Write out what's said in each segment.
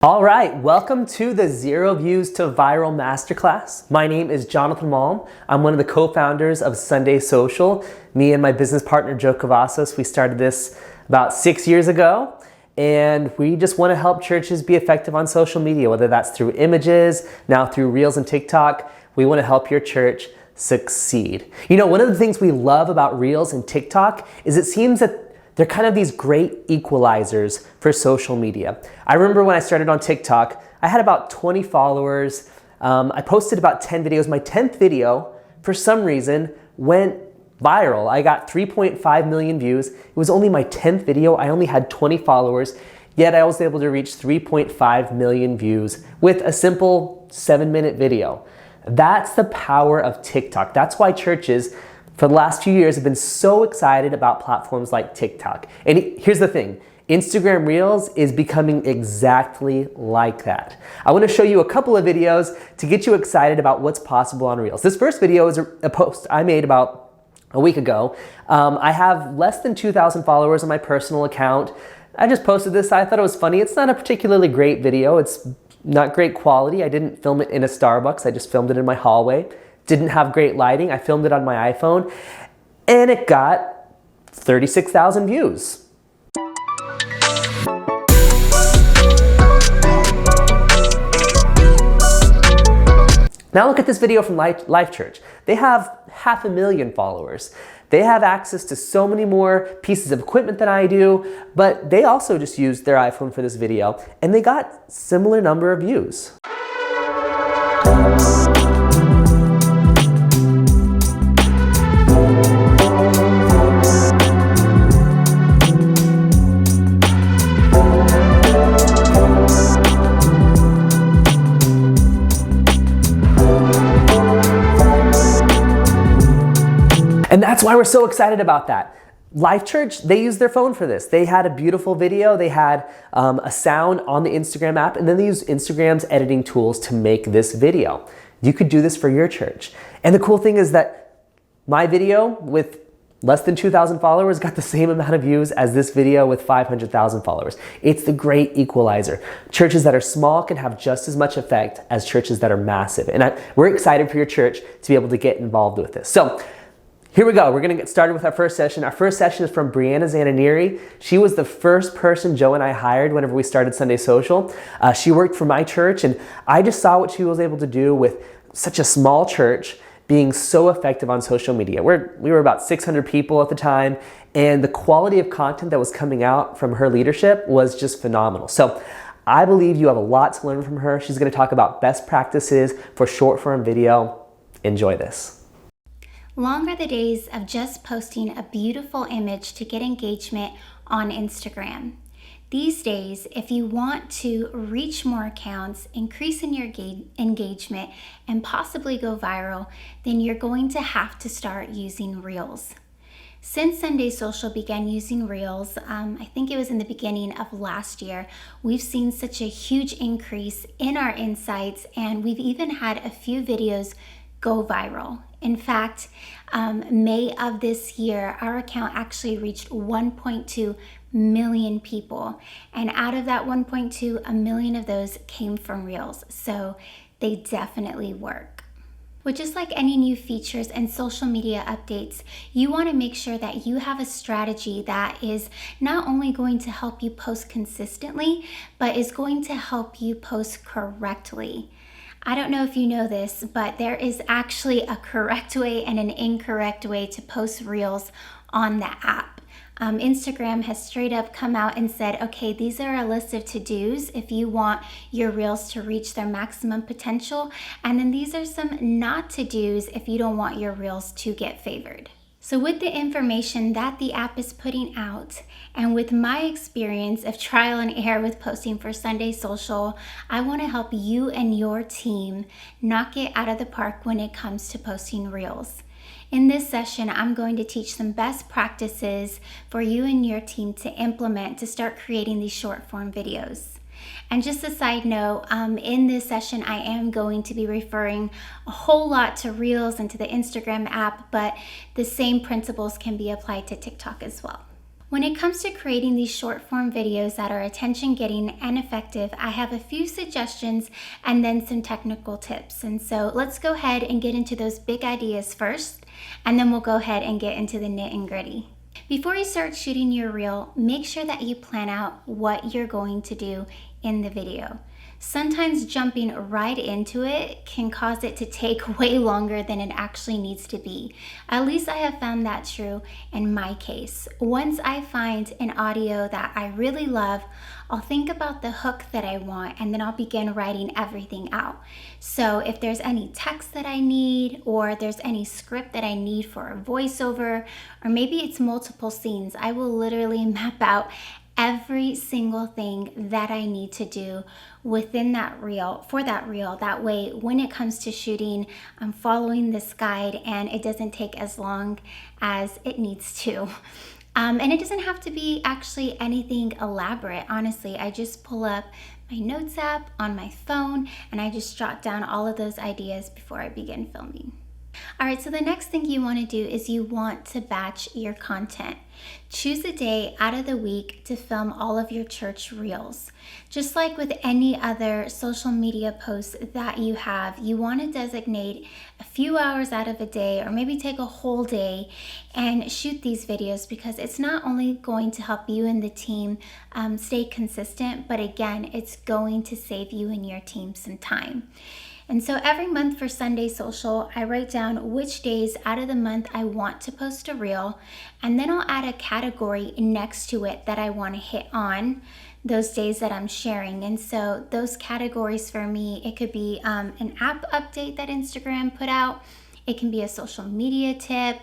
All right, welcome to the Zero Views to Viral Masterclass. My name is Jonathan Malm. I'm one of the co-founders of Sunday Social. Me and my business partner, Joe Cavazos, we started this about 6 years ago, and we just want to help churches be effective on social media, whether that's through images, now through Reels and TikTok. We want to help your church succeed. You know, one of the things we love about Reels and TikTok is it seems that they're kind of these great equalizers for social media. I remember when I started on TikTok, I had about 20 followers. I posted about 10 videos. My 10th video, for some reason, went viral. I got 3.5 million views. It was only my 10th video. I only had 20 followers, yet I was able to reach 3.5 million views with a simple 7-minute video. That's the power of TikTok. That's why churches for the last few years have been so excited about platforms like TikTok. And here's the thing, Instagram Reels is becoming exactly like that. I want to show you a couple of videos to get you excited about what's possible on Reels. This first video is a post I made about a week ago. I have less than 2,000 followers on my personal account. I just posted this. I thought it was funny. It's not a particularly great video. It's not great quality. I didn't film it in a Starbucks. I just filmed it in my hallway. Didn't have great lighting. I filmed it on my iPhone and it got 36,000 views. Now look at this video from Life Church. They have 500,000 followers. They have access to so many more pieces of equipment than I do, but they also just used their iPhone for this video and they got similar number of views. And that's why we're so excited about that. Life Church, they used their phone for this. They had a beautiful video, they had a sound on the Instagram app, and then they used Instagram's editing tools to make this video. You could do this for your church. And the cool thing is that my video with less than 2,000 followers got the same amount of views as this video with 500,000 followers. It's the great equalizer. Churches that are small can have just as much effect as churches that are massive. And we're excited for your church to be able to get involved with this. So, here we go. We're going to get started with our first session. Our first session is from Brianna Zananiri. She was the first person Joe and I hired whenever we started Sunday Social. She worked for my church, and I just saw what she was able to do with such a small church being so effective on social media. We were about 600 people at the time, and the quality of content that was coming out from her leadership was just phenomenal. So I believe you have a lot to learn from her. She's going to talk about best practices for short form video. Enjoy this. Long are the days of just posting a beautiful image to get engagement on Instagram. These days, if you want to reach more accounts, increase in your engagement, and possibly go viral, then you're going to have to start using Reels. Since Sunday Social began using Reels, I think it was in the beginning of last year, we've seen such a huge increase in our insights, and we've even had a few videos go viral. In fact, May of this year, our account actually reached 1.2 million people. And out of that 1.2, a million of those came from Reels. So they definitely work. But just like any new features and social media updates, you want to make sure that you have a strategy that is not only going to help you post consistently, but is going to help you post correctly. I don't know if you know this, but there is actually a correct way and an incorrect way to post Reels on the app. Instagram has straight up come out and said, okay, these are a list of to-dos if you want your Reels to reach their maximum potential. And then these are some not to-dos if you don't want your Reels to get favored. So with the information that the app is putting out, and with my experience of trial and error with posting for Sunday Social, I want to help you and your team knock it out of the park when it comes to posting Reels. In this session, I'm going to teach some best practices for you and your team to implement to start creating these short form videos. And just a side note, in this session, I am going to be referring a whole lot to Reels and to the Instagram app, but the same principles can be applied to TikTok as well. When it comes to creating these short form videos that are attention getting and effective, I have a few suggestions and then some technical tips. And so let's go ahead and get into those big ideas first, and then we'll go ahead and get into the nit and gritty. Before you start shooting your reel, make sure that you plan out what you're going to do in the video. Sometimes jumping right into it can cause it to take way longer than it actually needs to be. At least I have found that true in my case. Once I find an audio that I really love, I'll think about the hook that I want, and then I'll begin writing everything out. So if there's any text that I need, or there's any script that I need for a voiceover, or maybe it's multiple scenes, I will literally map out every single thing that I need to do within that reel, for that reel. That way, when it comes to shooting, I'm following this guide and it doesn't take as long as it needs to. And it doesn't have to be actually anything elaborate. Honestly, I just pull up my notes app on my phone and I just jot down all of those ideas before I begin filming. All right, so the next thing you want to do is you want to batch your content. Choose a day out of the week to film all of your church reels. Just like with any other social media posts that you have, you want to designate a few hours out of a day, or maybe take a whole day and shoot these videos, because it's not only going to help you and the team stay consistent, but again, it's going to save you and your team some time. And so every month for Sunday Social, I write down which days out of the month I want to post a reel, and then I'll add a category next to it that I want to hit on those days that I'm sharing. And so those categories for me, it could be an app update that Instagram put out. It can be a social media tip.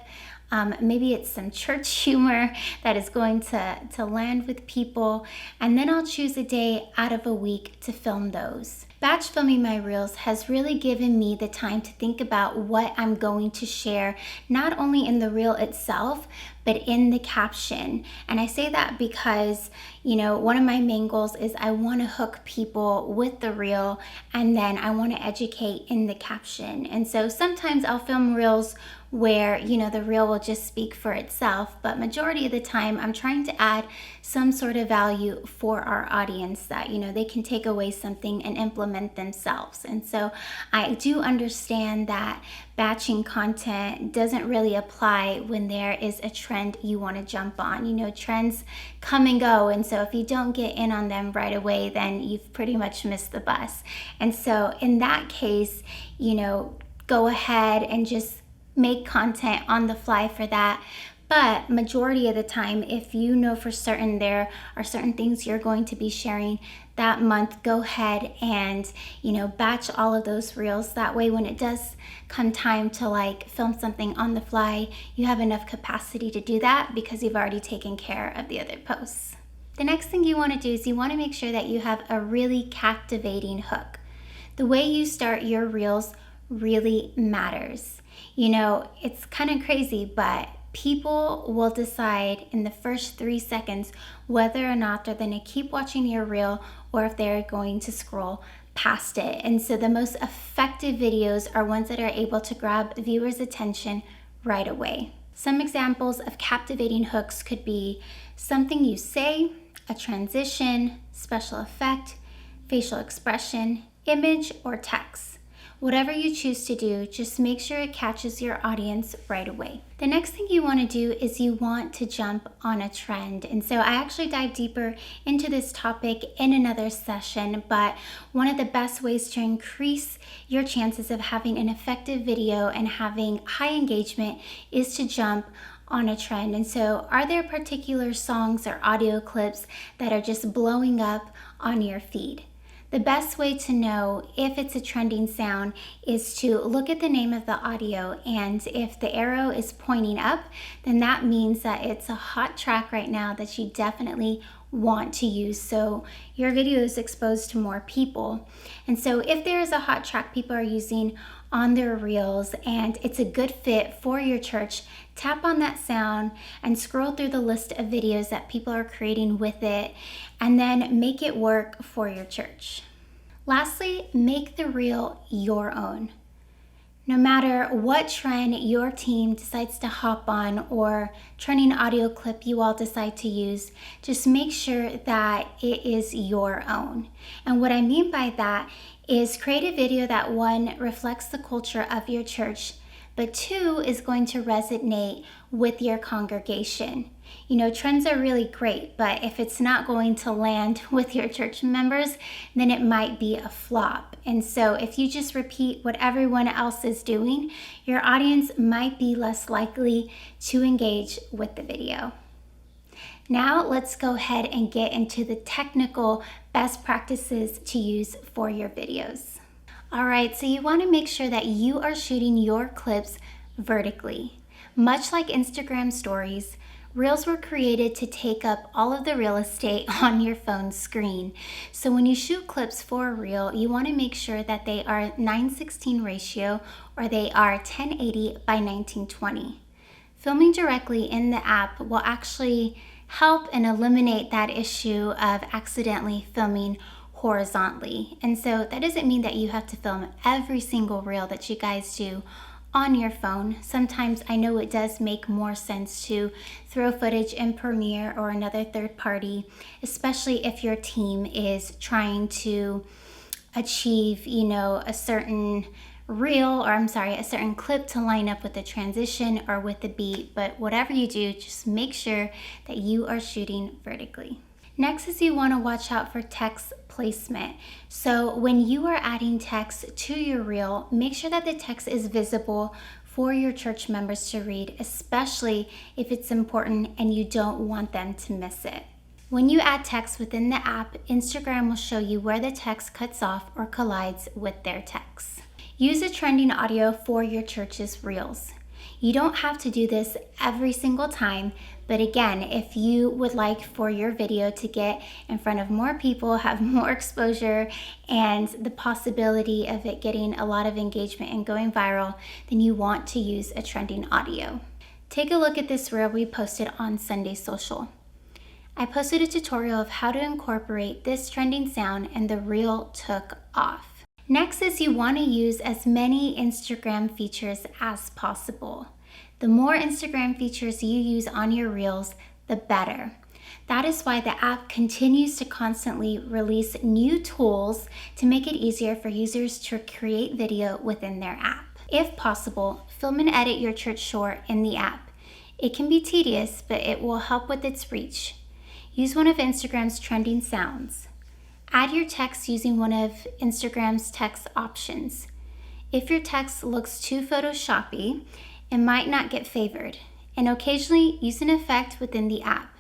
Maybe it's some church humor that is going to land with people. And then I'll choose a day out of a week to film those. Batch filming my reels has really given me the time to think about what I'm going to share, not only in the reel itself, but in the caption. And I say that because, one of my main goals is I want to hook people with the reel, and then I want to educate in the caption. And so sometimes I'll film reels where, the reel will just speak for itself, but majority of the time I'm trying to add some sort of value for our audience that, they can take away something and implement themselves. And so I do understand that batching content doesn't really apply when there is a trend you want to jump on. Trends come and go, and so if you don't get in on them right away, then you've pretty much missed the bus. And so in that case, go ahead and just make content on the fly for that. But majority of the time, if you know for certain there are certain things you're going to be sharing that month, go ahead and, batch all of those reels. That way, when it does come time to film something on the fly, you have enough capacity to do that because you've already taken care of the other posts. The next thing you want to do is you want to make sure that you have a really captivating hook. The way you start your reels really matters. It's kind of crazy, but people will decide in the first 3 seconds whether or not they're going to keep watching your reel or if they're going to scroll past it. And so the most effective videos are ones that are able to grab viewers' attention right away. Some examples of captivating hooks could be something you say, a transition, special effect, facial expression, image, or text. Whatever you choose to do, just make sure it catches your audience right away. The next thing you want to do is you want to jump on a trend. And so I actually dive deeper into this topic in another session, but one of the best ways to increase your chances of having an effective video and having high engagement is to jump on a trend. And so are there particular songs or audio clips that are just blowing up on your feed? The best way to know if it's a trending sound is to look at the name of the audio, and if the arrow is pointing up, then that means that it's a hot track right now that you definitely want to use, so your video is exposed to more people. And so if there is a hot track people are using on their reels and it's a good fit for your church, tap on that sound and scroll through the list of videos that people are creating with it, and then make it work for your church. Lastly, make the reel your own. No matter what trend your team decides to hop on or trending audio clip you all decide to use, just make sure that it is your own. And what I mean by that is create a video that, one, reflects the culture of your church, but two, is going to resonate with your congregation. You know, trends are really great, but if it's not going to land with your church members, then it might be a flop. And so if you just repeat what everyone else is doing, your audience might be less likely to engage with the video. Now let's go ahead and get into the technical best practices to use for your videos. All right, so you want to make sure that you are shooting your clips vertically. Much like Instagram stories, Reels were created to take up all of the real estate on your phone screen. So when you shoot clips for a Reel, you want to make sure that they are 9:16 ratio or they are 1080 by 1920. Filming directly in the app will actually help and eliminate that issue of accidentally filming horizontally. And so that doesn't mean that you have to film every single reel that you guys do on your phone. Sometimes I know it does make more sense to throw footage in Premiere or another third party, especially if your team is trying to achieve, a certain a certain clip to line up with the transition or with the beat. But whatever you do, just make sure that you are shooting vertically. Next is you want to watch out for text placement. So when you are adding text to your reel, make sure that the text is visible for your church members to read, especially if it's important and you don't want them to miss it. When you add text within the app, Instagram will show you where the text cuts off or collides with their text. Use a trending audio for your church's reels. You don't have to do this every single time, but again, if you would like for your video to get in front of more people, have more exposure, and the possibility of it getting a lot of engagement and going viral, then you want to use a trending audio. Take a look at this reel we posted on Sunday Social. I posted a tutorial of how to incorporate this trending sound and the reel took off. Next is you want to use as many Instagram features as possible. The more Instagram features you use on your reels, the better. That is why the app continues to constantly release new tools to make it easier for users to create video within their app. If possible, film and edit your church short in the app. It can be tedious, but it will help with its reach. Use one of Instagram's trending sounds. Add your text using one of Instagram's text options. If your text looks too photoshoppy, it might not get favored. And occasionally use an effect within the app.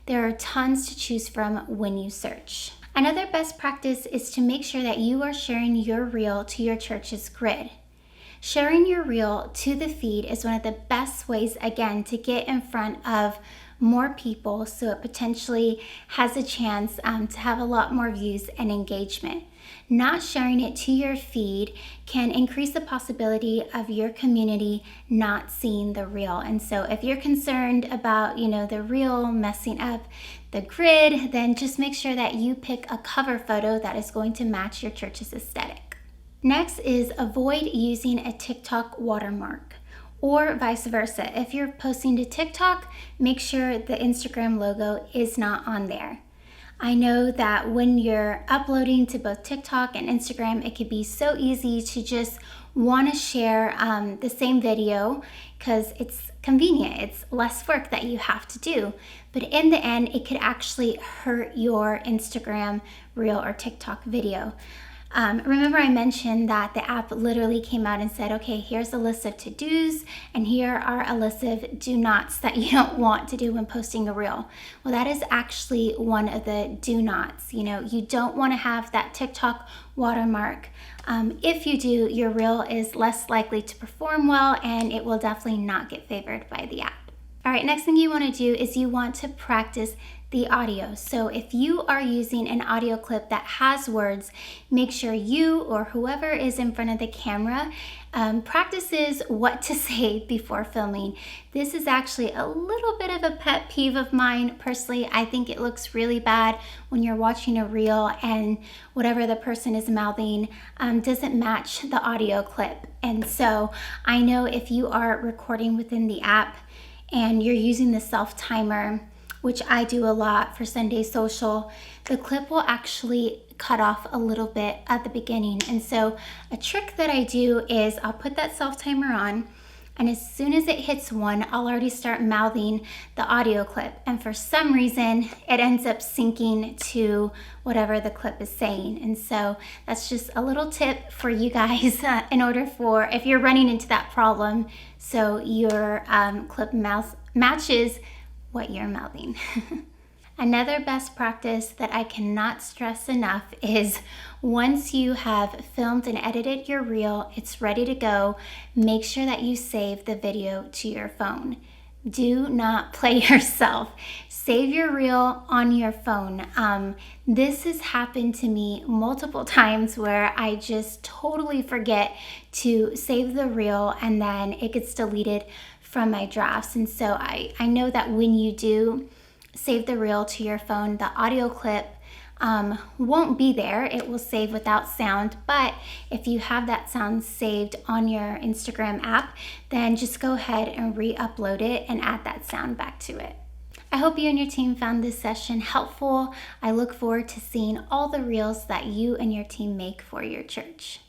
There are tons to choose from when you search. Another best practice is to make sure that you are sharing your reel to your church's grid. Sharing your reel to the feed is one of the best ways, again, to get in front of more people so it potentially has a chance to have a lot more views and engagement. Not sharing it to your feed can increase the possibility of your community not seeing the reel. And so if you're concerned about, the reel messing up the grid, then just make sure that you pick a cover photo that is going to match your church's aesthetic. Next is avoid using a TikTok watermark. Or vice versa. If you're posting to TikTok, make sure the Instagram logo is not on there. I know that when you're uploading to both TikTok and Instagram, it could be so easy to just want to share the same video because it's convenient. It's less work that you have to do. But in the end, it could actually hurt your Instagram reel or TikTok video. Remember I mentioned that the app literally came out and said, okay, here's a list of to-dos and here are a list of do-nots that you don't want to do when posting a reel. Well, that is actually one of the do-nots. You don't want to have that TikTok watermark. If you do, your reel is less likely to perform well and it will definitely not get favored by the app. All right, next thing you want to do is you want to practice the audio. So if you are using an audio clip that has words, make sure you or whoever is in front of the camera practices what to say before filming. This is actually a little bit of a pet peeve of mine. Personally, I think it looks really bad when you're watching a reel and whatever the person is mouthing doesn't match the audio clip. And so I know if you are recording within the app and you're using the self timer, which I do a lot for Sunday Social, the clip will actually cut off a little bit at the beginning. And so a trick that I do is I'll put that self timer on, and as soon as it hits 1, I'll already start mouthing the audio clip. And for some reason, it ends up syncing to whatever the clip is saying. And so that's just a little tip for you guys in order for, if you're running into that problem, so your clip matches what you're mouthing. Another best practice that I cannot stress enough is once you have filmed and edited your reel, it's ready to go, make sure that you save the video to your phone. Do not play yourself. Save your reel on your phone. This has happened to me multiple times where I just totally forget to save the reel and then it gets deleted from my drafts. And so I know that when you do save the reel to your phone, the audio clip won't be there. It will save without sound. But if you have that sound saved on your Instagram app, then just go ahead and re-upload it and add that sound back to it. I hope you and your team found this session helpful. I look forward to seeing all the reels that you and your team make for your church.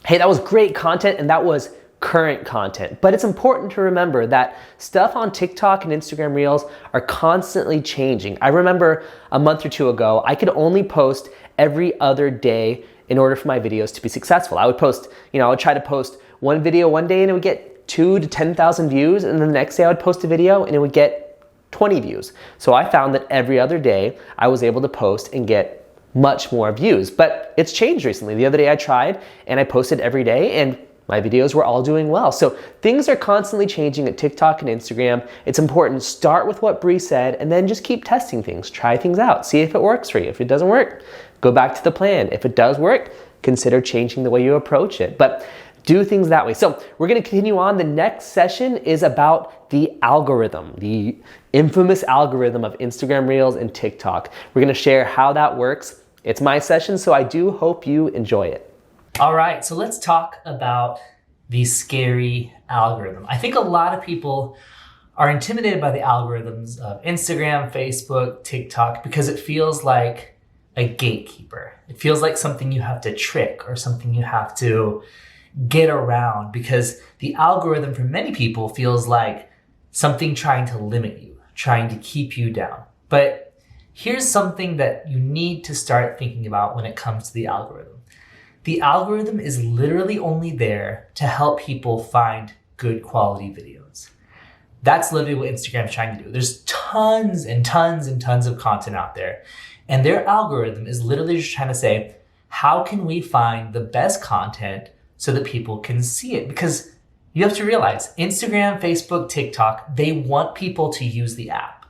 Hey, that was great content, and that was current content. But it's important to remember that stuff on TikTok and Instagram Reels are constantly changing. I remember a month or two ago, I could only post every other day in order for my videos to be successful. I would post, I would try to post one video one day and it would get 2,000 to 10,000 views, and then the next day I would post a video and it would get 20 views. So I found that every other day I was able to post and get much more views. But it's changed recently. The other day I tried and I posted every day and my videos were all doing well. So things are constantly changing at TikTok and Instagram. It's important to start with what Bree said and then just keep testing things. Try things out. See if it works for you. If it doesn't work, go back to the plan. If it does work, consider changing the way you approach it. But do things that way. So we're going to continue on. The next session is about the algorithm, the infamous algorithm of Instagram Reels and TikTok. We're going to share how that works. It's my session, so I do hope you enjoy it. All right, so let's talk about the scary algorithm. I think a lot of people are intimidated by the algorithms of Instagram, Facebook, TikTok, because it feels like a gatekeeper. It feels like something you have to trick or something you have to get around, because the algorithm for many people feels like something trying to limit you, trying to keep you down. But here's something that you need to start thinking about when it comes to the algorithm. The algorithm is literally only there to help people find good quality videos. That's literally what Instagram is trying to do. There's tons and tons and tons of content out there. And their algorithm is literally just trying to say, how can we find the best content so that people can see it? Because you have to realize Instagram, Facebook, TikTok, they want people to use the app.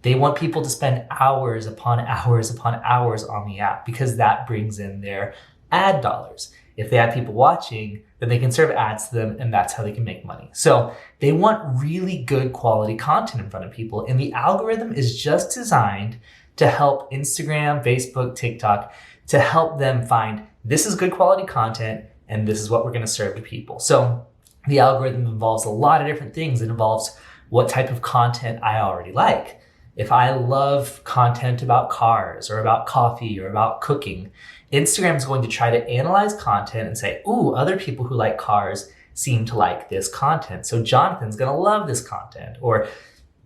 They want people to spend hours upon hours upon hours on the app because that brings in their ad dollars. If they have people watching, then they can serve ads to them and that's how they can make money. So they want really good quality content in front of people, and the algorithm is just designed to help Instagram, Facebook, TikTok, to help them find this is good quality content and this is what we're going to serve to people. So the algorithm involves a lot of different things. It involves what type of content I already like. If I love content about cars or about coffee or about cooking, Instagram is going to try to analyze content and say, ooh, other people who like cars seem to like this content. So Jonathan's going to love this content. Or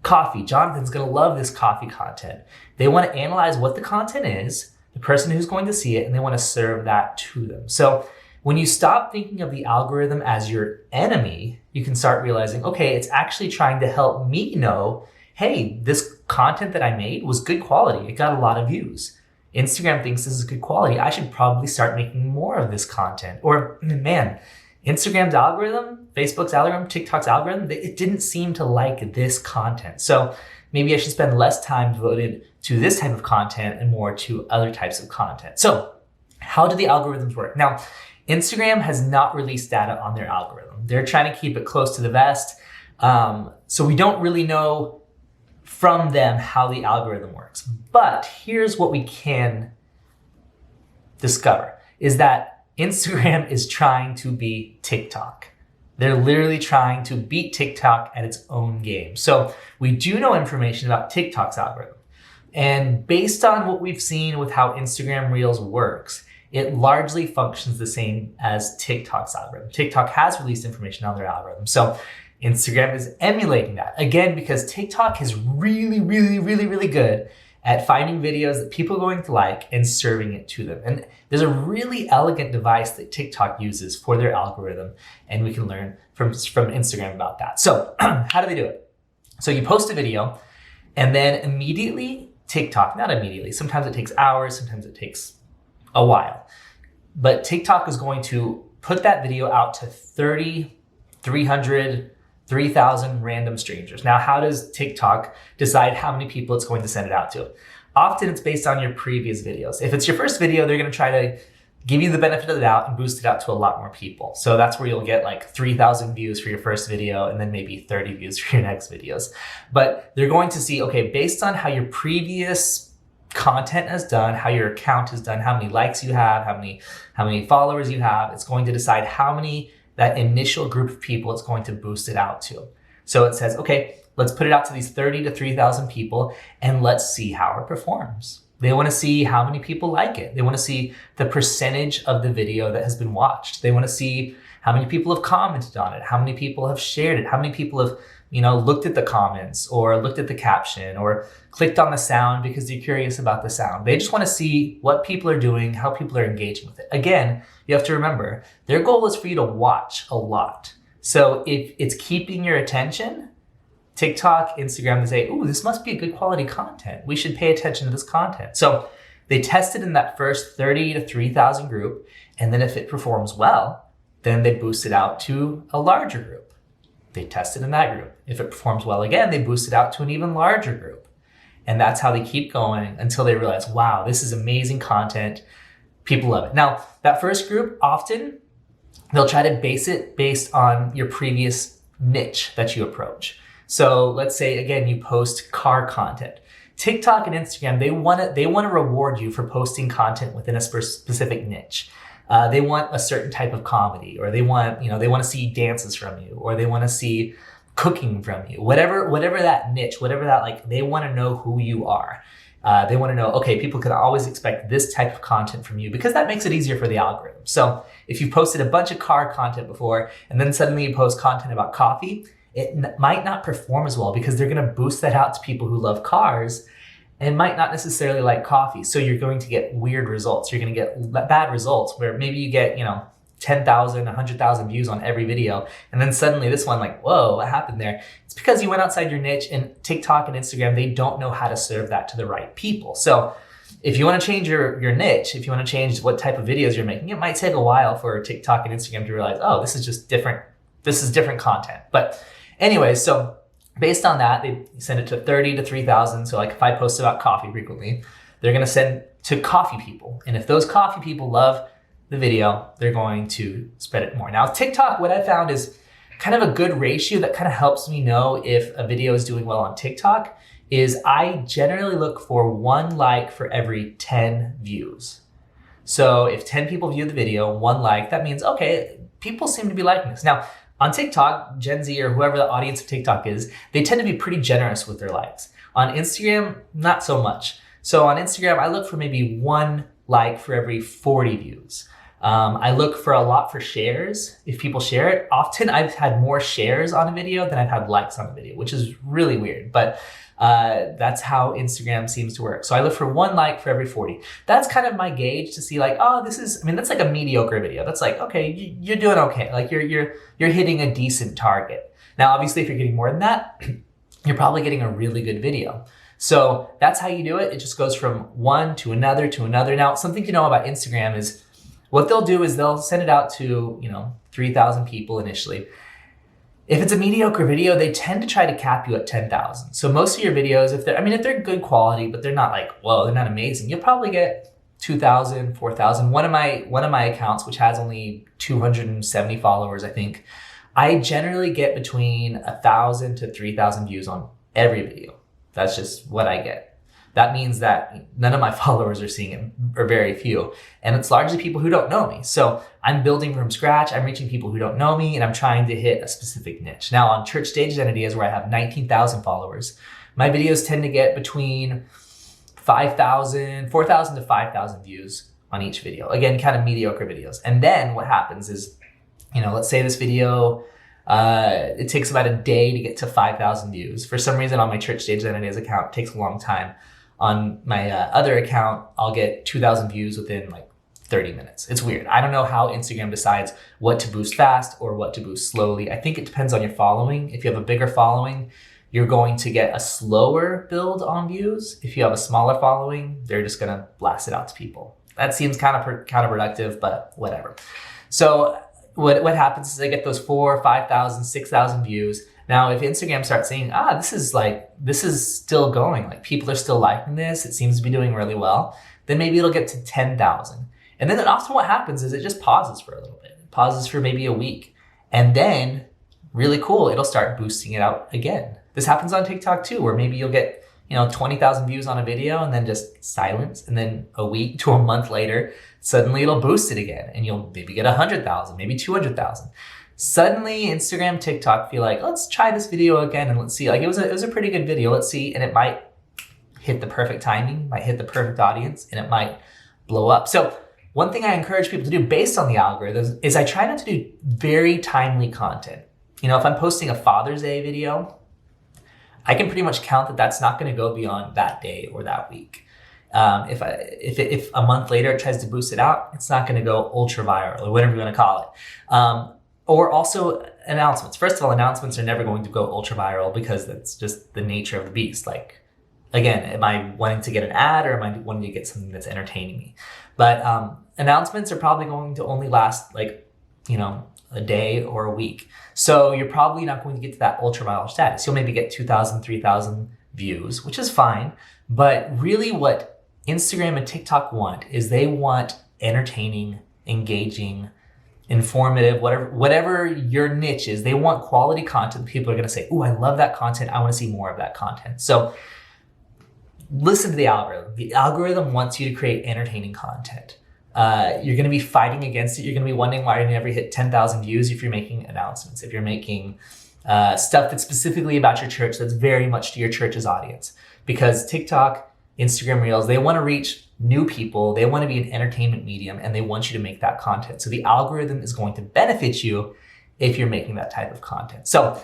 coffee, Jonathan's going to love this coffee content. They want to analyze what the content is, the person who's going to see it, and they want to serve that to them. So when you stop thinking of the algorithm as your enemy, you can start realizing, okay, it's actually trying to help me know, hey, this content that I made was good quality. It got a lot of views. Instagram thinks this is good quality. I should probably start making more of this content. Or man, Instagram's algorithm, Facebook's algorithm, TikTok's algorithm, it didn't seem to like this content. So maybe I should spend less time devoted to this type of content and more to other types of content. So how do the algorithms work? Now, Instagram has not released data on their algorithm. They're trying to keep it close to the vest. So we don't really know from them how the algorithm works. But here's what we can discover is that Instagram is trying to beat TikTok. They're literally trying to beat TikTok at its own game. So we do know information about TikTok's algorithm. And based on what we've seen with how Instagram Reels works, it largely functions the same as TikTok's algorithm. TikTok has released information on their algorithm. So Instagram is emulating that. Again, because TikTok is really good at finding videos that people are going to like and serving it to them. And there's a really elegant device that TikTok uses for their algorithm, and we can learn from Instagram about that. So how do they do it? So you post a video, and then immediately TikTok, not immediately, sometimes it takes hours, sometimes it takes a while, but TikTok is going to put that video out to 30, 300, 3,000 random strangers. Now, how does TikTok decide how many people it's going to send it out to? Often it's based on your previous videos. If it's your first video, they're going to try to give you the benefit of the doubt and boost it out to a lot more people. So that's where you'll get like 3,000 views for your first video and then maybe 30 views for your next videos. But they're going to see, okay, based on how your previous content has done, how your account has done, how many likes you have, how many followers you have, it's going to decide how many that initial group of people it's going to boost it out to. So it says, okay, let's put it out to these 30 to 3,000 people and let's see how it performs. They want to see how many people like it. They want to see the percentage of the video that has been watched. They want to see how many people have commented on it, how many people have shared it, how many people have, looked at the comments or looked at the caption or clicked on the sound because they're curious about the sound. They just want to see what people are doing, how people are engaging with it. Again, you have to remember, their goal is for you to watch a lot. So if it's keeping your attention, TikTok, Instagram, they say, ooh, this must be a good quality content. We should pay attention to this content. So they tested in that first 30 to 3,000 group. And then if it performs well, then they boost it out to a larger group. They tested in that group. If it performs well again, they boost it out to an even larger group. And that's how they keep going until they realize, wow, this is amazing content. People love it. Now, that first group, often they'll try to base it based on your previous niche that you approach. So let's say, again, you post car content. TikTok and Instagram, they want to reward you for posting content within a specific niche. They want a certain type of comedy, or they want to see dances from you, or they want to see cooking from you. Whatever that niche, they want to know who you are. They want to know, okay, people can always expect this type of content from you because that makes it easier for the algorithm. So if you've posted a bunch of car content before and then suddenly you post content about coffee, it might not perform as well because they're going to boost that out to people who love cars and might not necessarily like coffee. So you're going to get weird results. You're going to get bad results where maybe you get, 10,000, 100,000 views on every video. And then suddenly this one, like, whoa, what happened there? It's because you went outside your niche, and TikTok and Instagram, they don't know how to serve that to the right people. So if you want to change your niche, if you want to change what type of videos you're making, it might take a while for TikTok and Instagram to realize, oh, this is just different. This is different content. But anyway, so based on that, they send it to 30 to 3,000. So like if I post about coffee frequently, they're going to send to coffee people. And if those coffee people love the video, they're going to spread it more. Now, TikTok, what I found is kind of a good ratio that kind of helps me know if a video is doing well on TikTok is I generally look for 1 like for every 10 views. So if 10 people view the video, 1 like, that means, okay, people seem to be liking this. Now, on TikTok, Gen Z or whoever the audience of TikTok is, they tend to be pretty generous with their likes. On Instagram, not so much. So on Instagram, I look for maybe 1 like for every 40 views. I look for a lot for shares. If people share it, often I've had more shares on a video than I've had likes on a video, which is really weird, but that's how Instagram seems to work. So I look for 1 like for every 40. That's kind of my gauge to see like, oh, that's like a mediocre video. That's like, okay, you're doing okay. Like you're hitting a decent target. Now, obviously, if you're getting more than that, you're probably getting a really good video. So that's how you do it. It just goes from one to another to another. Now, something to know about Instagram is what they'll do is they'll send it out to, 3,000 people initially. If it's a mediocre video, they tend to try to cap you at 10,000. So most of your videos, if they're good quality, but they're not like, whoa, they're not amazing, you'll probably get 2,000, 4,000. One of my accounts, which has only 270 followers, I think, I generally get between 1,000 to 3,000 views on every video. That's just what I get. That means that none of my followers are seeing it, or very few. And it's largely people who don't know me. So I'm building from scratch. I'm reaching people who don't know me, and I'm trying to hit a specific niche. Now on Church Stage Identity, where I have 19,000 followers, my videos tend to get between 4,000 to 5,000 views on each video. Again, kind of mediocre videos. And then what happens is, let's say this video, it takes about a day to get to 5,000 views. For some reason on my Church Stage Identities account, it takes a long time. On my other account, I'll get 2,000 views within like 30 minutes. It's weird. I don't know how Instagram decides what to boost fast or what to boost slowly. I think it depends on your following. If you have a bigger following, you're going to get a slower build on views. If you have a smaller following, they're just going to blast it out to people. That seems kind of counterproductive, but whatever. So what happens is I get those 4,000, 5,000, 6,000 views. Now, if Instagram starts saying, this is still going, like people are still liking this, it seems to be doing really well, then maybe it'll get to 10,000. And then often what happens is it just pauses for a little bit. It pauses for maybe a week. And then, really cool, it'll start boosting it out again. This happens on TikTok too, where maybe you'll get 20,000 views on a video and then just silence. And then a week to a month later, suddenly it'll boost it again. And you'll maybe get 100,000, maybe 200,000. Suddenly Instagram, TikTok feel like, let's try this video again and let's see. Like it was a pretty good video. Let's see. And it might hit the perfect timing, might hit the perfect audience, and it might blow up. So one thing I encourage people to do based on the algorithms is I try not to do very timely content. If I'm posting a Father's Day video, I can pretty much count that that's not going to go beyond that day or that week. If a month later it tries to boost it out, it's not going to go ultra viral or whatever you want to call it. Or also announcements. First of all, announcements are never going to go ultra viral because that's just the nature of the beast. Like, again, am I wanting to get an ad or am I wanting to get something that's entertaining me? But announcements are probably going to only last a day or a week. So you're probably not going to get to that ultra viral status. You'll maybe get 2,000, 3,000 views, which is fine. But really what Instagram and TikTok want is they want entertaining, engaging, informative, whatever your niche is. They want quality content. People are going to say, "Ooh, I love that content. I want to see more of that content." So listen to the algorithm. The algorithm wants you to create entertaining content. You're going to be fighting against it. You're going to be wondering why you never hit 10,000 views if you're making announcements, if you're making stuff that's specifically about your church, that's very much to your church's audience. Because TikTok, Instagram Reels, they want to reach new people. They want to be an entertainment medium, and they want you to make that content. So the algorithm is going to benefit you if you're making that type of content. So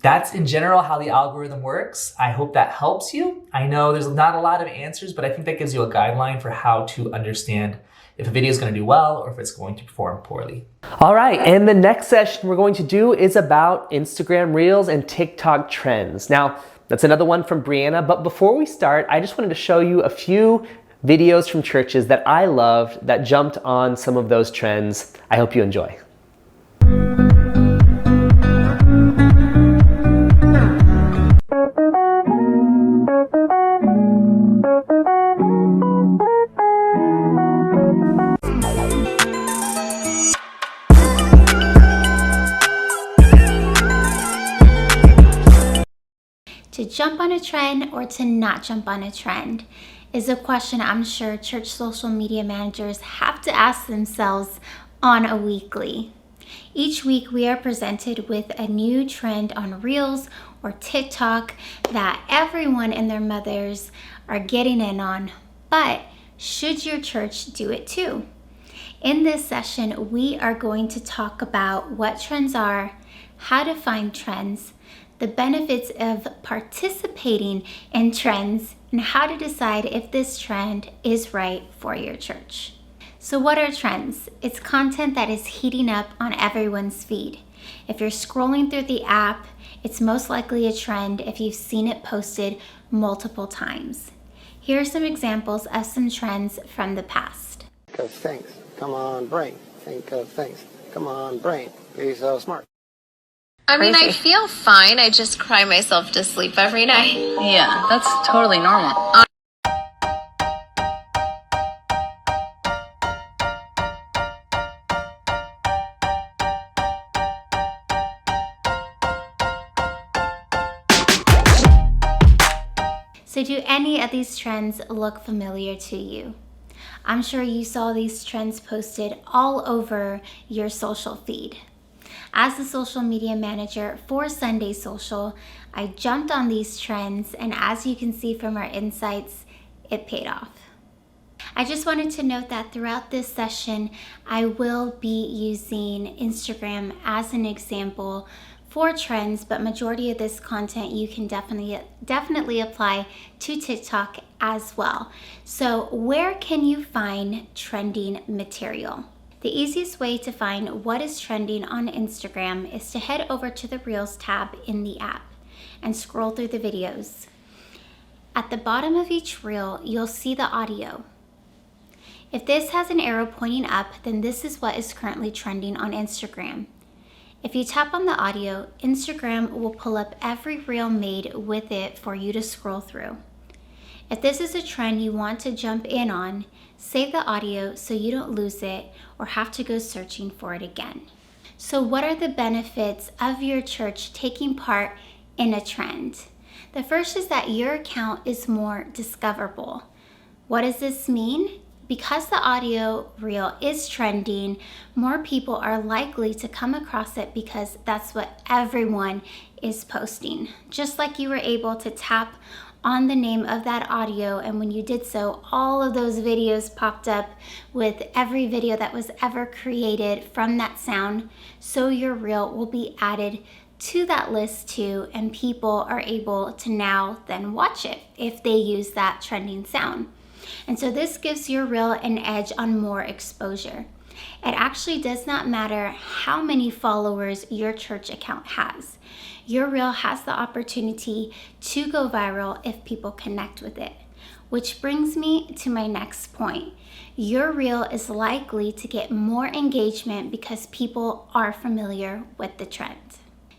that's in general how the algorithm works. I hope that helps you. I know there's not a lot of answers, but I think that gives you a guideline for how to understand if a video is going to do well or if it's going to perform poorly. All right, and the next session we're going to do is about Instagram Reels and TikTok trends. Now, that's another one from Brianna, but before we start, I just wanted to show you a few videos from churches that I loved that jumped on some of those trends. I hope you enjoy. To jump on a trend or to not jump on a trend is a question I'm sure church social media managers have to ask themselves on a weekly. Each week we are presented with a new trend on Reels or TikTok that everyone and their mothers are getting in on, but should your church do it too? In this session, we are going to talk about what trends are, how to find trends, the benefits of participating in trends, and how to decide if this trend is right for your church. So what are trends? It's content that is heating up on everyone's feed. If you're scrolling through the app, it's most likely a trend if you've seen it posted multiple times. Here are some examples of some trends from the past. Think of things. Come on, brain. Think of things. Come on, brain. Be so smart. I mean, I Crazy. feel fine. I just cry myself to sleep every night. Yeah, that's totally normal. So do any of these trends look familiar to you? I'm sure you saw these trends posted all over your social feed. As the social media manager for Sunday Social, I jumped on these trends, and as you can see from our insights, it paid off. I just wanted to note that throughout this session, I will be using Instagram as an example for trends, but majority of this content you can definitely apply to TikTok as well. So where can you find trending material? The easiest way to find what is trending on Instagram is to head over to the Reels tab in the app and scroll through the videos. At the bottom of each reel, you'll see the audio. If this has an arrow pointing up, then this is what is currently trending on Instagram. If you tap on the audio, Instagram will pull up every reel made with it for you to scroll through. If this is a trend you want to jump in on, save the audio so you don't lose it or have to go searching for it again. So what are the benefits of your church taking part in a trend? The first is that your account is more discoverable. What does this mean? Because the audio reel is trending, more people are likely to come across it because that's what everyone is posting. Just like you were able to tap on the name of that audio, and when you did so, all of those videos popped up with every video that was ever created from that sound, so your reel will be added to that list too, and people are able to now then watch it if they use that trending sound. And so this gives your reel an edge on more exposure. It actually does not matter how many followers your church account has. Your reel has the opportunity to go viral if people connect with it. Which brings me to my next point. Your reel is likely to get more engagement because people are familiar with the trend.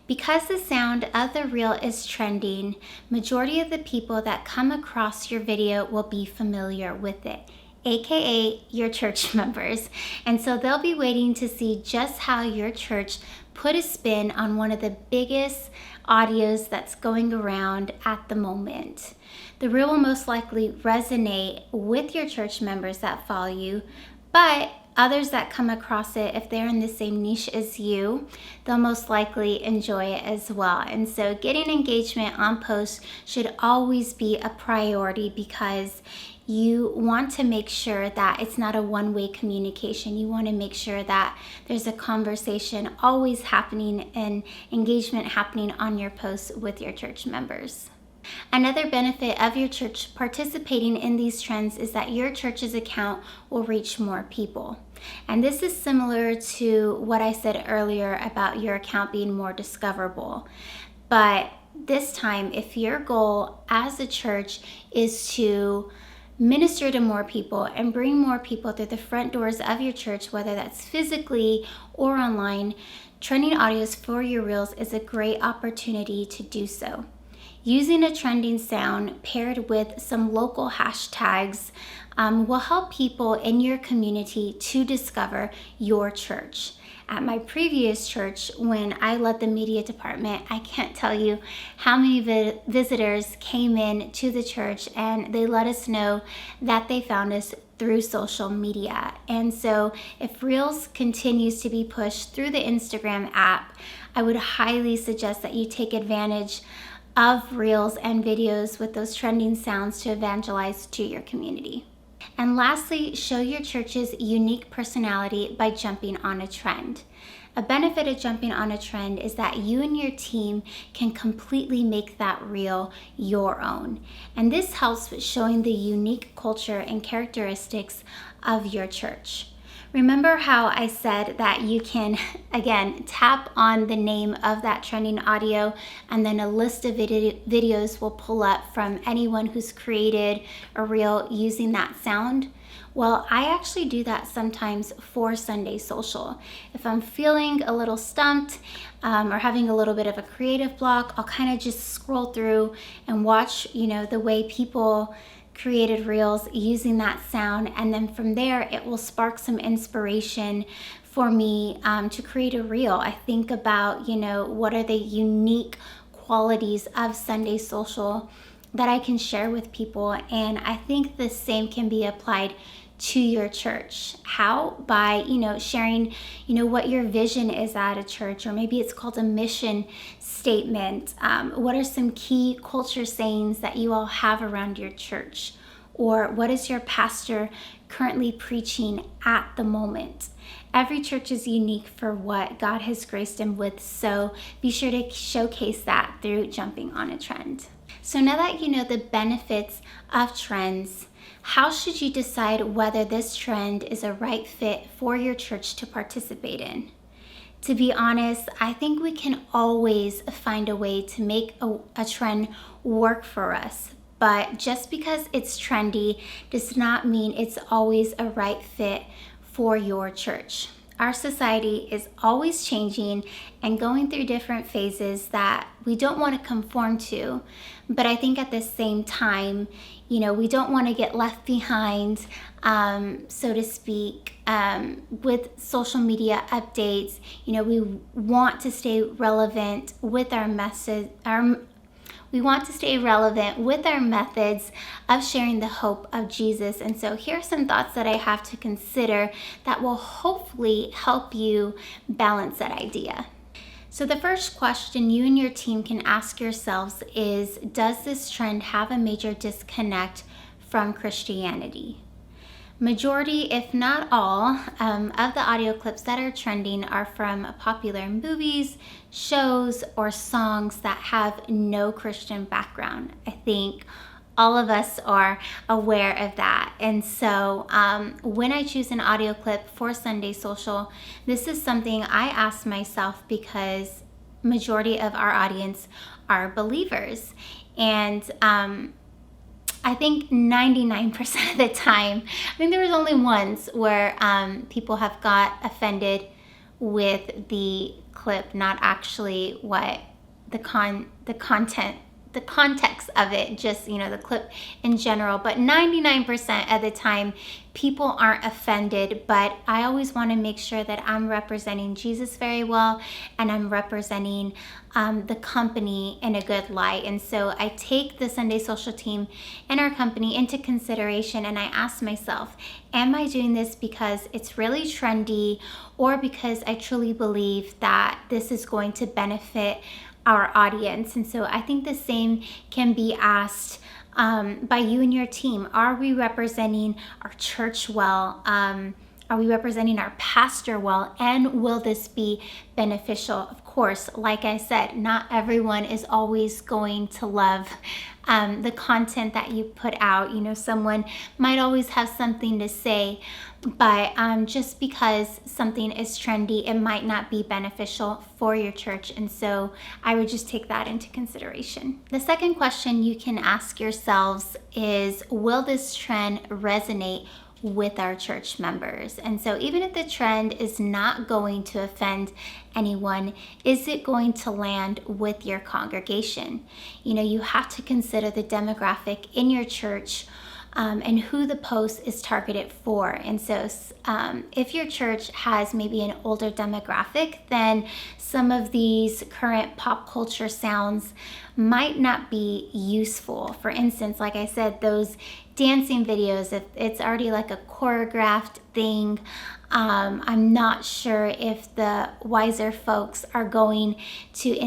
Because the sound of the reel is trending, majority of the people that come across your video will be familiar with it, aka your church members. And so they'll be waiting to see just how your church put a spin on one of the biggest audios that's going around at the moment. The reel will most likely resonate with your church members that follow you, but others that come across it, if they're in the same niche as you, they'll most likely enjoy it as well. And so getting engagement on posts should always be a priority because you want to make sure that it's not a one-way communication. You want to make sure that there's a conversation always happening and engagement happening on your posts with your church members. Another benefit of your church participating in these trends is that your church's account will reach more people. And this is similar to what I said earlier about your account being more discoverable. But this time, if your goal as a church is to minister to more people and bring more people through the front doors of your church, whether that's physically or online, trending audios for your reels is a great opportunity to do so. Using a trending sound paired with some local hashtags will help people in your community to discover your church. At my previous church, when I led the media department, I can't tell you how many visitors came in to the church and they let us know that they found us through social media. And so if Reels continues to be pushed through the Instagram app, I would highly suggest that you take advantage of reels and videos with those trending sounds to evangelize to your community. And lastly, show your church's unique personality by jumping on a trend. A benefit of jumping on a trend is that you and your team can completely make that reel your own. And this helps with showing the unique culture and characteristics of your church. Remember how I said that you can, again, tap on the name of that trending audio and then a list of videos will pull up from anyone who's created a reel using that sound? Well, I actually do that sometimes for Sunday Social. If I'm feeling a little stumped or having a little bit of a creative block, I'll kind of just scroll through and watch, the way people created reels using that sound. And then from there, it will spark some inspiration for me to create a reel. I think about, what are the unique qualities of Sunday Social that I can share with people. And I think the same can be applied to your church. How? By, sharing, what your vision is at a church, or maybe it's called a mission statement. What are some key culture sayings that you all have around your church? Or what is your pastor currently preaching at the moment? Every church is unique for what God has graced them with, so be sure to showcase that through jumping on a trend. So now that you know the benefits of trends, how should you decide whether this trend is a right fit for your church to participate in? To be honest, I think we can always find a way to make a trend work for us. But just because it's trendy does not mean it's always a right fit for your church. Our society is always changing and going through different phases that we don't want to conform to. But I think at the same time, we don't want to get left behind, so to speak, with social media updates. We want to stay relevant with our message, we want to stay relevant with our methods of sharing the hope of Jesus. And so here are some thoughts that I have to consider that will hopefully help you balance that idea. So the first question you and your team can ask yourselves is, does this trend have a major disconnect from Christianity? Majority, if not all, of the audio clips that are trending are from popular movies, shows, or songs that have no Christian background. I think all of us are aware of that. And so when I choose an audio clip for Sunday Social, this is something I ask myself because majority of our audience are believers. And I think 99% of the time, I think there was only once where people have got offended with the clip, not actually what the context of it, just, the clip in general. But 99% of the time, people aren't offended, but I always want to make sure that I'm representing Jesus very well, and I'm representing the company in a good light. And so I take the Sunday Social team and our company into consideration, and I ask myself, am I doing this because it's really trendy, or because I truly believe that this is going to benefit our audience? And so I think the same can be asked by you and your team. Are we representing our church well? Are we representing our pastor well? And will this be beneficial? Of course, like I said, not everyone is always going to love the content that you put out. Someone might always have something to say, but just because something is trendy, it might not be beneficial for your church. And so I would just take that into consideration. The second question you can ask yourselves is, will this trend resonate with our church members? And so even if the trend is not going to offend anyone, is it going to land with your congregation? You have to consider the demographic in your church and who the post is targeted for. And so if your church has maybe an older demographic, then some of these current pop culture sounds might not be useful. For instance, like I said, those dancing videos, if it's already like a choreographed thing, I'm not sure if the wiser folks are going to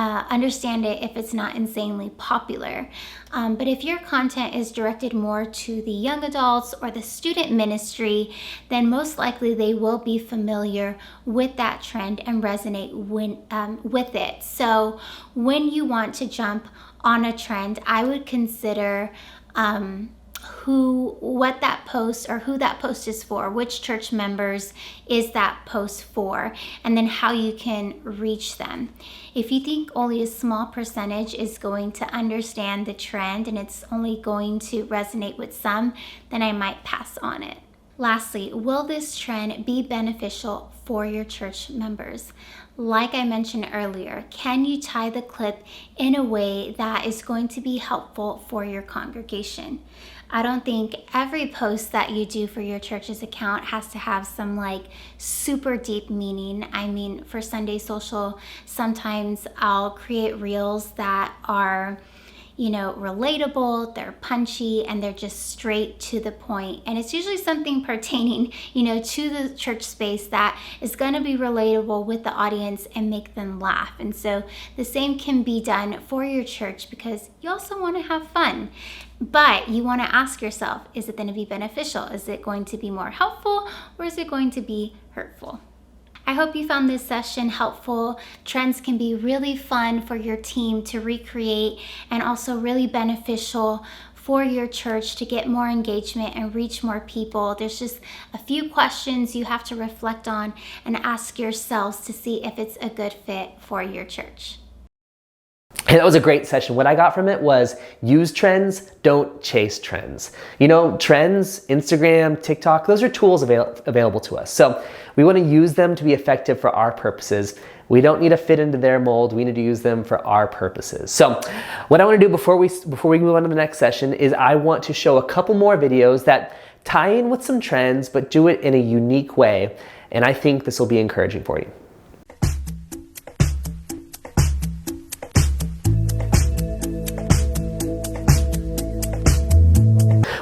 understand it if it's not insanely popular. But if your content is directed more to the young adults or the student ministry, then most likely they will be familiar with that trend and resonate with it. So when you want to jump on a trend, I would consider who that post is for, which church members is that post for, and then how you can reach them. If you think only a small percentage is going to understand the trend and it's only going to resonate with some, then I might pass on it. Lastly, will this trend be beneficial for your church members? Like I mentioned earlier, can you tie the clip in a way that is going to be helpful for your congregation? I don't think every post that you do for your church's account has to have some like super deep meaning. I mean, for Sunday Social, sometimes I'll create reels that are relatable, they're punchy, and they're just straight to the point. And it's usually something pertaining, to the church space that is going to be relatable with the audience and make them laugh. And so the same can be done for your church because you also want to have fun. But you want to ask yourself, is it going to be beneficial? Is it going to be more helpful, or is it going to be hurtful? I hope you found this session helpful. Trends can be really fun for your team to recreate and also really beneficial for your church to get more engagement and reach more people. There's just a few questions you have to reflect on and ask yourselves to see if it's a good fit for your church. And that was a great session. What I got from it was use trends, don't chase trends. Trends, Instagram, TikTok, those are tools available to us. So we want to use them to be effective for our purposes. We don't need to fit into their mold. We need to use them for our purposes. So what I want to do before we move on to the next session is I want to show a couple more videos that tie in with some trends, but do it in a unique way. And I think this will be encouraging for you.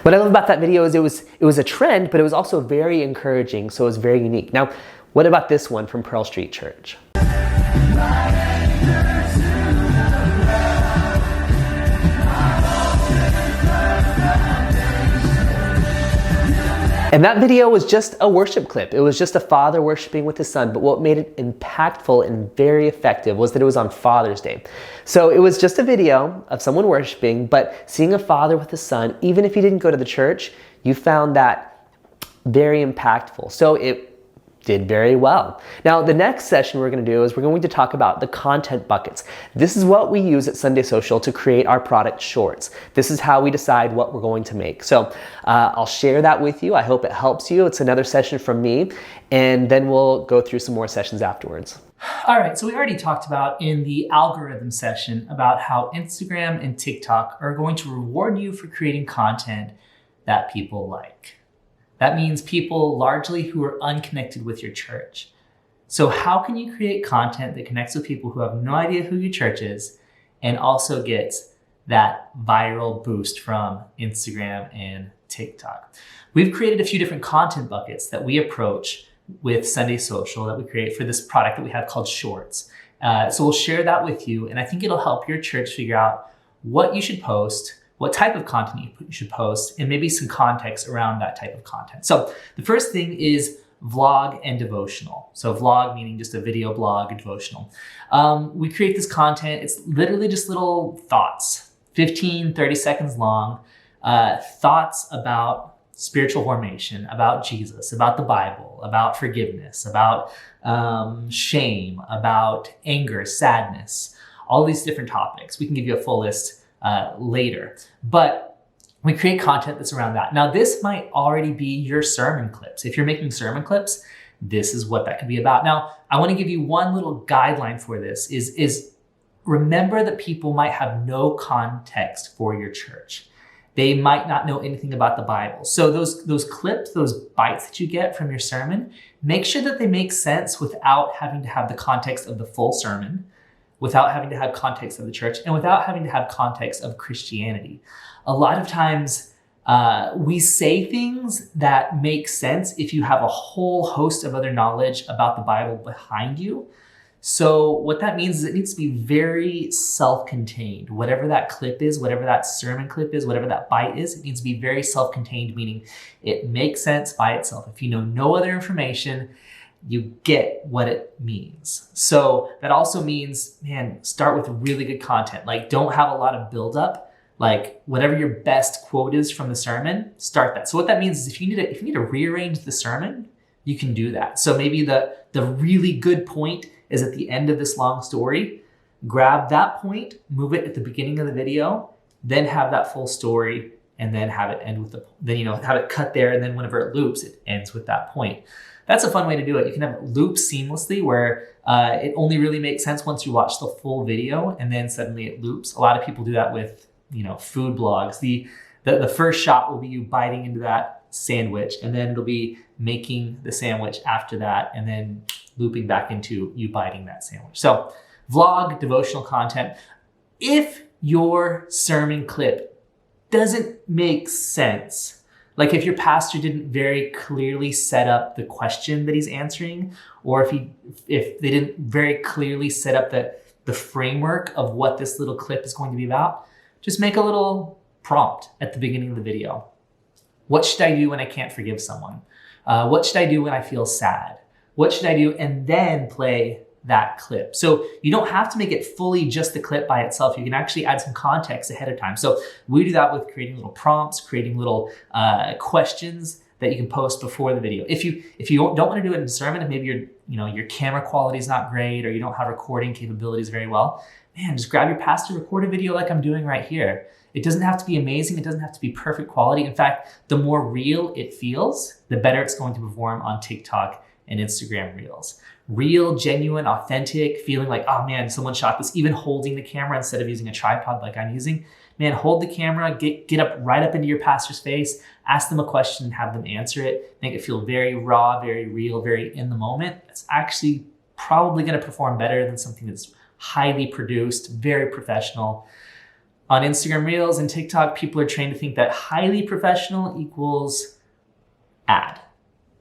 What I love about that video is it was a trend, but it was also very encouraging, so it was very unique. Now, what about this one from Pearl Street Church? And that video was just a worship clip. It was just a father worshiping with his son, but what made it impactful and very effective was that it was on Father's Day. So it was just a video of someone worshiping, but seeing a father with his son, even if you didn't go to the church, you found that very impactful. So it did very well. Now, the next session we're going to do is we're going to talk about the content buckets. This is what we use at Sunday Social to create our product shorts. This is how we decide what we're going to make. So I'll share that with you. I hope it helps you. It's another session from me, and then we'll go through some more sessions afterwards. All right, so we already talked about in the algorithm session about how Instagram and TikTok are going to reward you for creating content that people like. That means people largely who are unconnected with your church. So how can you create content that connects with people who have no idea who your church is and also gets that viral boost from Instagram and TikTok? We've created a few different content buckets that we approach with Sunday Social that we create for this product that we have called Shorts. So we'll share that with you, and I think it'll help your church figure out what you should post, what type of content you should post, and maybe some context around that type of content. So the first thing is vlog and devotional. So vlog meaning just a video blog, a devotional. We create this content. It's literally just little thoughts, 15, 30 seconds long, thoughts about spiritual formation, about Jesus, about the Bible, about forgiveness, about shame, about anger, sadness, all these different topics. We can give you a full list later, but we create content that's around that. Now, this might already be your sermon clips. If you're making sermon clips, this is what that could be about. Now, I want to give you one little guideline for this is remember that people might have no context for your church. They might not know anything about the Bible. So those clips, those bites that you get from your sermon, make sure that they make sense without having to have the context of the full sermon, without having to have context of the church, and without having to have context of Christianity. A lot of times we say things that make sense if you have a whole host of other knowledge about the Bible behind you. So what that means is it needs to be very self-contained. Whatever that clip is, whatever that sermon clip is, whatever that bite is, it needs to be very self-contained, meaning it makes sense by itself. If you know no other information, you get what it means. So that also means, man, start with really good content. Like, don't have a lot of buildup. Like, whatever your best quote is from the sermon, start that. So what that means is if you need to rearrange the sermon, you can do that. So maybe the really good point is at the end of this long story. Grab that point, move it at the beginning of the video, then have that full story and then have it end with have it cut there, and then whenever it loops, it ends with that point. That's a fun way to do it. You can have it loop seamlessly where it only really makes sense once you watch the full video and then suddenly it loops. A lot of people do that with, food blogs. The first shot will be you biting into that sandwich, and then it'll be making the sandwich after that, and then looping back into you biting that sandwich. So vlog, devotional content. If your sermon clip doesn't make sense, like if your pastor didn't very clearly set up the question that he's answering, or if they didn't very clearly set up the framework of what this little clip is going to be about, just make a little prompt at the beginning of the video. What should I do when I can't forgive someone? What should I do when I feel sad? What should I do? And then play that clip. So you don't have to make it fully just the clip by itself. You can actually add some context ahead of time. So we do that with creating little prompts, creating little questions that you can post before the video. If you don't want to do it in a sermon, and maybe your camera quality is not great, or you don't have recording capabilities very well, man, just grab your pastor, record a video like I'm doing right here. It doesn't have to be amazing. It doesn't have to be perfect quality. In fact, the more real it feels, the better it's going to perform on TikTok and Instagram Reels. Real, genuine, authentic, feeling like, oh man, someone shot this, even holding the camera instead of using a tripod like I'm using. Man, hold the camera, get up right up into your pastor's face, ask them a question and have them answer it. Make it feel very raw, very real, very in the moment. It's actually probably gonna perform better than something that's highly produced, very professional. On Instagram Reels and TikTok, people are trained to think that highly professional equals ad.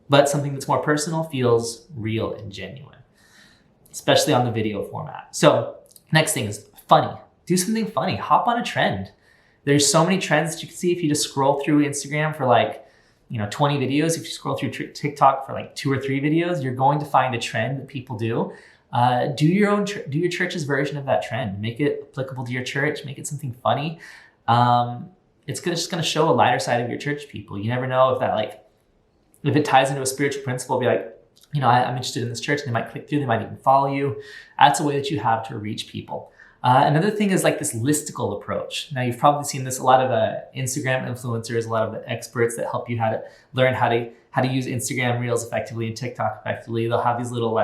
But something that's more personal feels real and genuine, especially on the video format. So next thing is funny. Do something funny. Hop on a trend. There's so many trends that you can see if you just scroll through Instagram for 20 videos. If you scroll through TikTok for 2 or 3 videos, you're going to find a trend that people do. Do your church's version of that trend. Make it applicable to your church. Make it something funny. It's just going to show a lighter side of your church people. You never know if that if it ties into a spiritual principle, be like, I'm interested in this church, and they might click through, they might even follow you. That's a way that you have to reach people. Another thing is this listicle approach. Now, you've probably seen this, a lot of Instagram influencers, a lot of the experts that help you learn how to use Instagram Reels effectively and TikTok effectively. They'll have these little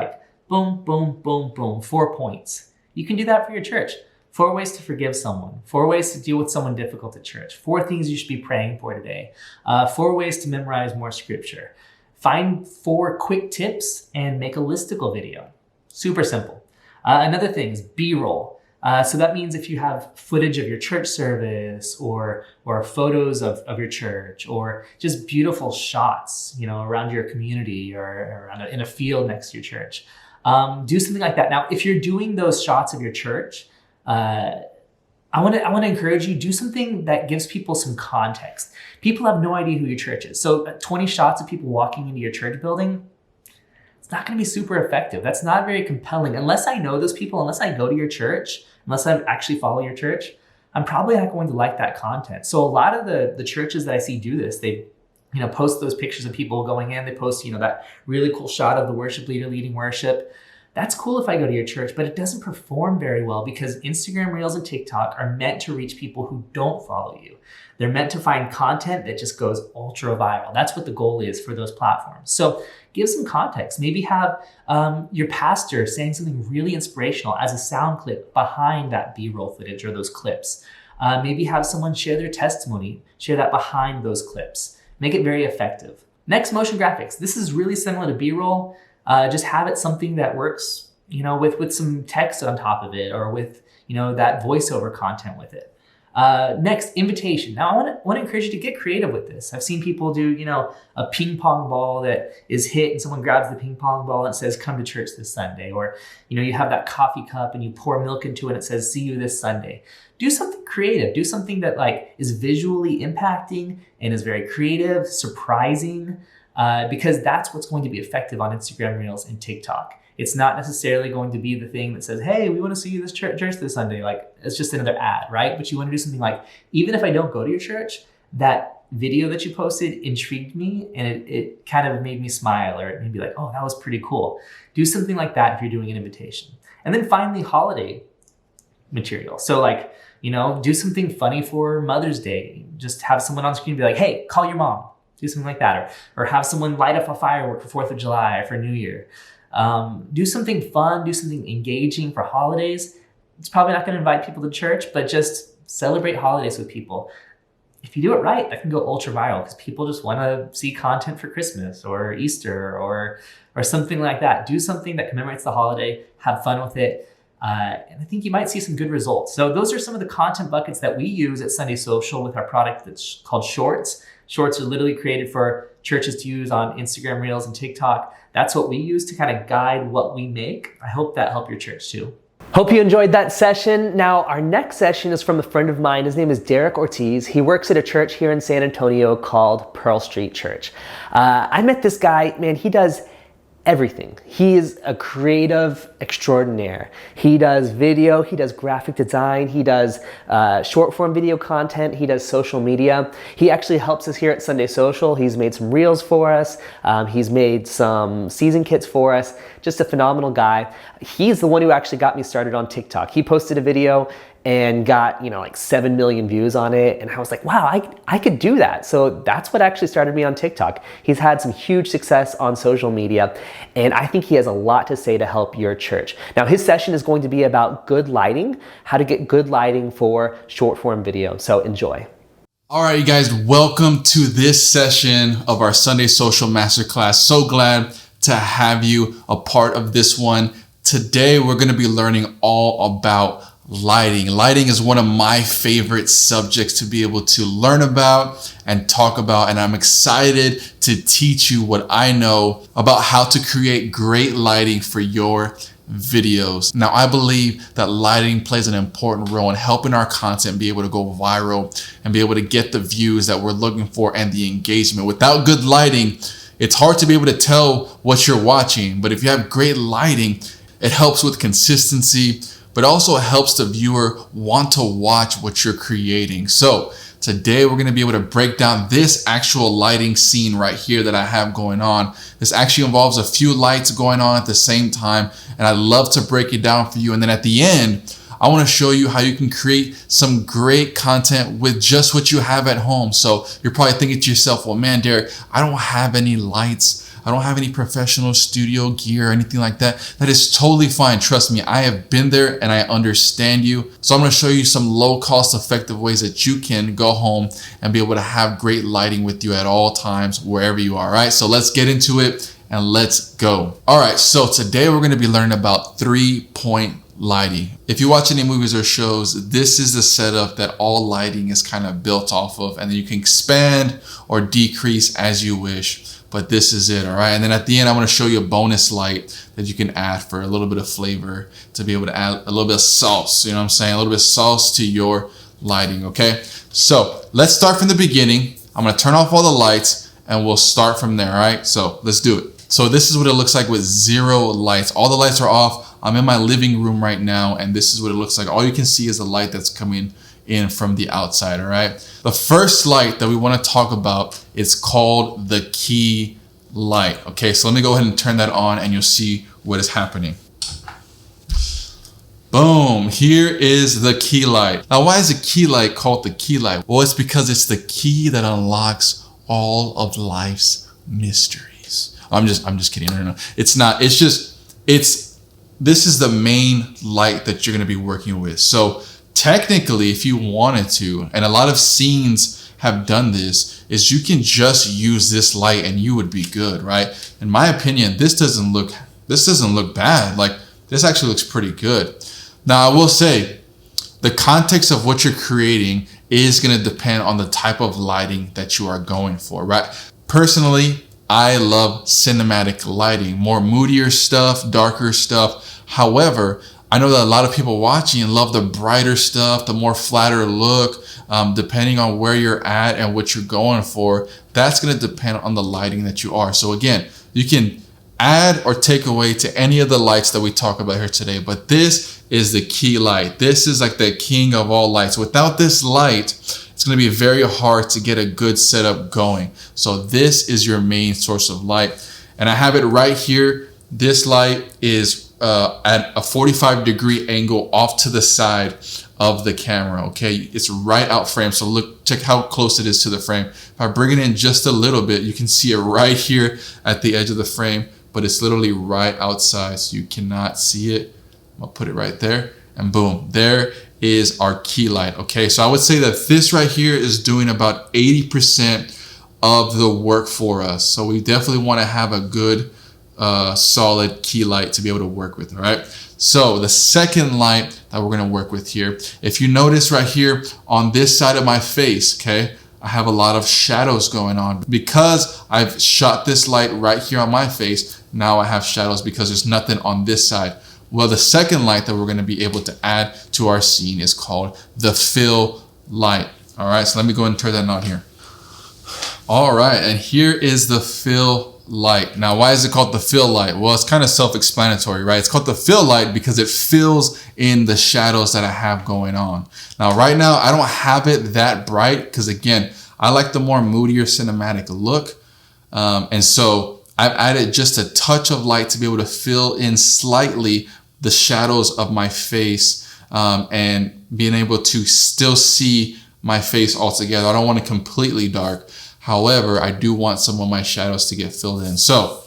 boom, boom, boom, boom, 4 points. You can do that for your church. 4 ways to forgive someone. 4 ways to deal with someone difficult at church. 4 things you should be praying for today. 4 ways to memorize more scripture. Find 4 quick tips and make a listicle video. Super simple. Another thing is B-roll. So that means if you have footage of your church service or photos of your church, or just beautiful shots, around your community or in a field next to your church, do something like that. Now, if you're doing those shots of your church, I want to encourage you, do something that gives people some context. People have no idea who your church is. So 20 shots of people walking into your church building, it's not going to be super effective. That's not very compelling. Unless I know those people, unless I go to your church, unless I actually follow your church, I'm probably not going to like that content. So a lot of the churches that I see do this, they post those pictures of people going in. They post, that really cool shot of the worship leader leading worship. That's cool if I go to your church, but it doesn't perform very well because Instagram Reels and TikTok are meant to reach people who don't follow you. They're meant to find content that just goes ultra viral. That's what the goal is for those platforms. So give some context. Maybe have your pastor saying something really inspirational as a sound clip behind that B-roll footage or those clips. Maybe have someone share their testimony, share that behind those clips. Make it very effective. Next, motion graphics. This is really similar to B-roll. Just have it something that works, with some text on top of it, or with, that voiceover content with it. Next, invitation. Now, I want to encourage you to get creative with this. I've seen people do, a ping pong ball that is hit and someone grabs the ping pong ball and says, come to church this Sunday. Or, you have that coffee cup and you pour milk into it and it says, see you this Sunday. Do something creative. Do something that is visually impacting and is very creative, surprising. Because that's what's going to be effective on Instagram Reels and TikTok. It's not necessarily going to be the thing that says, hey, we want to see you this church this Sunday. It's just another ad, right? But you want to do something even if I don't go to your church, that video that you posted intrigued me and it kind of made me smile, or it made me oh, that was pretty cool. Do something like that if you're doing an invitation. And then finally, holiday material. So Do something funny for Mother's Day. Just have someone on screen be like, hey, call your mom. Do something like that. Or have someone light up a firework for 4th of July or for New Year. Do something fun, do something engaging for holidays. It's probably not going to invite people to church, but just celebrate holidays with people. If you do it right, that can go ultra viral because people just want to see content for Christmas or Easter or something like that. Do something that commemorates the holiday, have fun with it. And I think you might see some good results. So those are some of the content buckets that we use at Sunday Social with our product that's called Shorts. Shorts are literally created for churches to use on Instagram Reels and TikTok. That's what we use to kind of guide what we make. I hope that helped your church too. Hope you enjoyed that session. Now, our next session is from a friend of mine. His name is Derek Ortiz. He works at a church here in San Antonio called Pearl Street Church. I met this guy, man, he does everything. He is a creative extraordinaire. He does video, he does graphic design, he does short form video content, he does social media. He actually helps us here at Sunday Social. He's made some reels for us. He's made some season kits for us. Just a phenomenal guy. He's the one who actually got me started on TikTok. He posted a video and got, like 7 million views on it. And I was like, wow, I could do that. So that's what actually started me on TikTok. He's had some huge success on social media, and I think he has a lot to say to help your church. Now, his session is going to be about good lighting, how to get good lighting for short form video. So enjoy. All right, you guys, welcome to this session of our Sunday Social Masterclass. So glad to have you a part of this one. Today, we're going to be learning all about lighting. Lighting is one of my favorite subjects to be able to learn about and talk about, and I'm excited to teach you what I know about how to create great lighting for your videos. Now, I believe that lighting plays an important role in helping our content be able to go viral and be able to get the views that we're looking for and the engagement. Without good lighting, it's hard to be able to tell what you're watching, but if you have great lighting, it helps with consistency, but also helps the viewer want to watch what you're creating. So today we're going to be able to break down this actual lighting scene right here that I have going on. This actually involves a few lights going on at the same time, and I'd love to break it down for you. And then at the end, I want to show you how you can create some great content with just what you have at home. So you're probably thinking to yourself, well, man, Derek, I don't have any lights. I don't have any professional studio gear or anything like that. That is totally fine. Trust me, I have been there and I understand you. So I'm going to show you some low cost effective ways that you can go home and be able to have great lighting with you at all times, wherever you are. All right, so let's get into it and let's go. All right, so today we're going to be learning about 3-point lighting. If you watch any movies or shows, this is the setup that all lighting is kind of built off of, and then you can expand or decrease as you wish. But this is it, all right? And then at the end, I'm gonna show you a bonus light that you can add for a little bit of flavor to be able to add a little bit of sauce, you know what I'm saying? A little bit of sauce to your lighting, okay? So let's start from the beginning. I'm gonna turn off all the lights and we'll start from there, all right? So let's do it. So this is what it looks like with 0 lights. All the lights are off. I'm in my living room right now, and this is what it looks like. All you can see is the light that's coming in from the outside, all right? The first light that we want to talk about is called the key light. Okay, so let me go ahead and turn that on and you'll see what is happening. Boom, here is the key light. Now, why is the key light called the key light? Well, it's because it's the key that unlocks all of life's mysteries. I'm just kidding. No. It's not. This is the main light that you're going to be working with. So technically, if you wanted to, and a lot of scenes have done this, is you can just use this light and you would be good, right? In my opinion, this doesn't look bad. Like, this actually looks pretty good. Now, I will say, the context of what you're creating is going to depend on the type of lighting that you are going for, right? Personally, I love cinematic lighting, more moodier stuff, darker stuff. However, I know that a lot of people watching love the brighter stuff, the more flatter look, depending on where you're at and what you're going for. That's going to depend on the lighting that you are. So again, you can add or take away to any of the lights that we talk about here today, but this is the key light. This is like the king of all lights. Without this light, it's going to be very hard to get a good setup going. So this is your main source of light. And I have it right here. This light is at a 45-degree angle off to the side of the camera. Okay, it's right out frame. So look, check how close it is to the frame. If I bring it in just a little bit, you can see it right here at the edge of the frame, but it's literally right outside, so you cannot see it. I'll put it right there, and boom, there is our key light. Okay, so I would say that this right here is doing about 80% of the work for us. So we definitely want to have a good solid key light to be able to work with. All right, so the second light that we're going to work with here, if you notice right here on this side of my face, okay, I have a lot of shadows going on because I've shot this light right here on my face. Now I have shadows because there's nothing on this side. Well, the second light that we're going to be able to add to our scene is called the fill light. All right, so let me go and turn that on here. All right, and here is the fill light. Now, why is it called the fill light? Well, it's kind of self-explanatory, right? It's called the fill light because it fills in the shadows that I have going on. Now, right now, I don't have it that bright because, again, I like the more moodier cinematic look. And so I've added just a touch of light to be able to fill in slightly the shadows of my face and being able to still see my face altogether. I don't want it completely dark. However, I do want some of my shadows to get filled in. So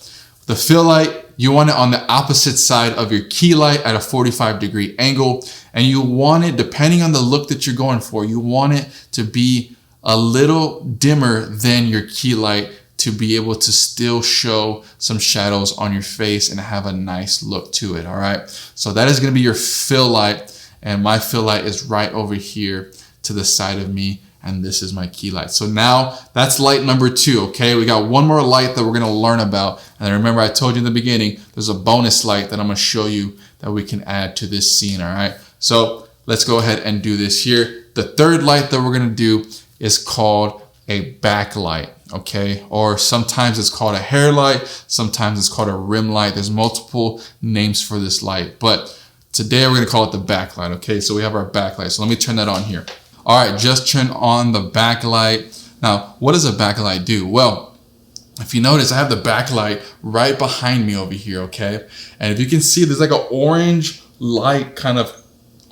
the fill light, you want it on the opposite side of your key light at a 45-degree angle. And you want it, depending on the look that you're going for, you want it to be a little dimmer than your key light to be able to still show some shadows on your face and have a nice look to it. All right. So that is going to be your fill light. And my fill light is right over here to the side of me. And this is my key light. So now that's light number 2. Okay, we got one more light that we're going to learn about. And remember, I told you in the beginning, there's a bonus light that I'm going to show you that we can add to this scene. All right, so let's go ahead and do this here. The third light that we're going to do is called a backlight. Okay, or sometimes it's called a hair light. Sometimes it's called a rim light. There's multiple names for this light, but today we're going to call it the backlight. Okay, so we have our backlight. So let me turn that on here. All right, just turn on the backlight. Now, what does a backlight do? Well, if you notice, I have the backlight right behind me over here, okay? And if you can see, there's like an orange light kind of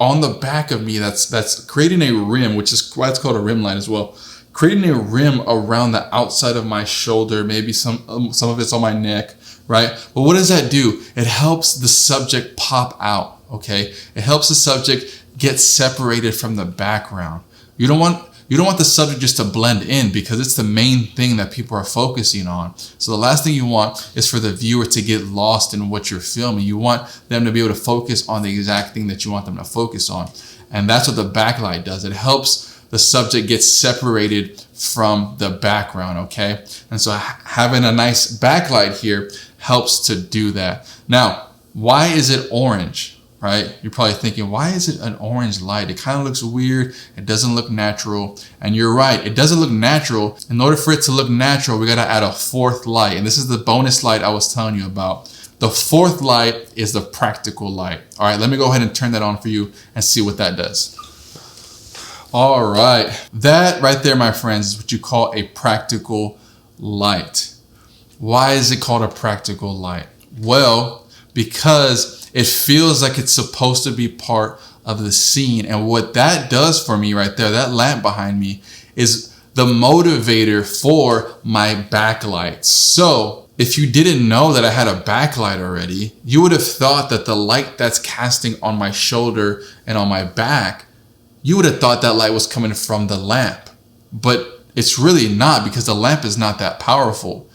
on the back of me that's creating a rim, which is why it's called a rim light as well. Creating a rim around the outside of my shoulder, maybe some of it's on my neck, right? But what does that do? It helps the subject pop out, okay? It helps the subject get separated from the background. You don't want the subject just to blend in because it's the main thing that people are focusing on. So the last thing you want is for the viewer to get lost in what you're filming. You want them to be able to focus on the exact thing that you want them to focus on. And that's what the backlight does. It helps the subject get separated from the background, okay? And so having a nice backlight here helps to do that. Now, why is it orange? Right? You're probably thinking, why is it an orange light? It kind of looks weird. It doesn't look natural. And you're right. It doesn't look natural. In order for it to look natural, we got to add a fourth light. And this is the bonus light I was telling you about. The fourth light is the practical light. All right, let me go ahead and turn that on for you and see what that does. All right. That right there, my friends, is what you call a practical light. Why is it called a practical light? Well, because it feels like it's supposed to be part of the scene. And what that does for me right there, that lamp behind me, is the motivator for my backlight. So if you didn't know that I had a backlight already, you would have thought that the light that's casting on my shoulder and on my back, you would have thought that light was coming from the lamp. But it's really not, because the lamp is not that powerful.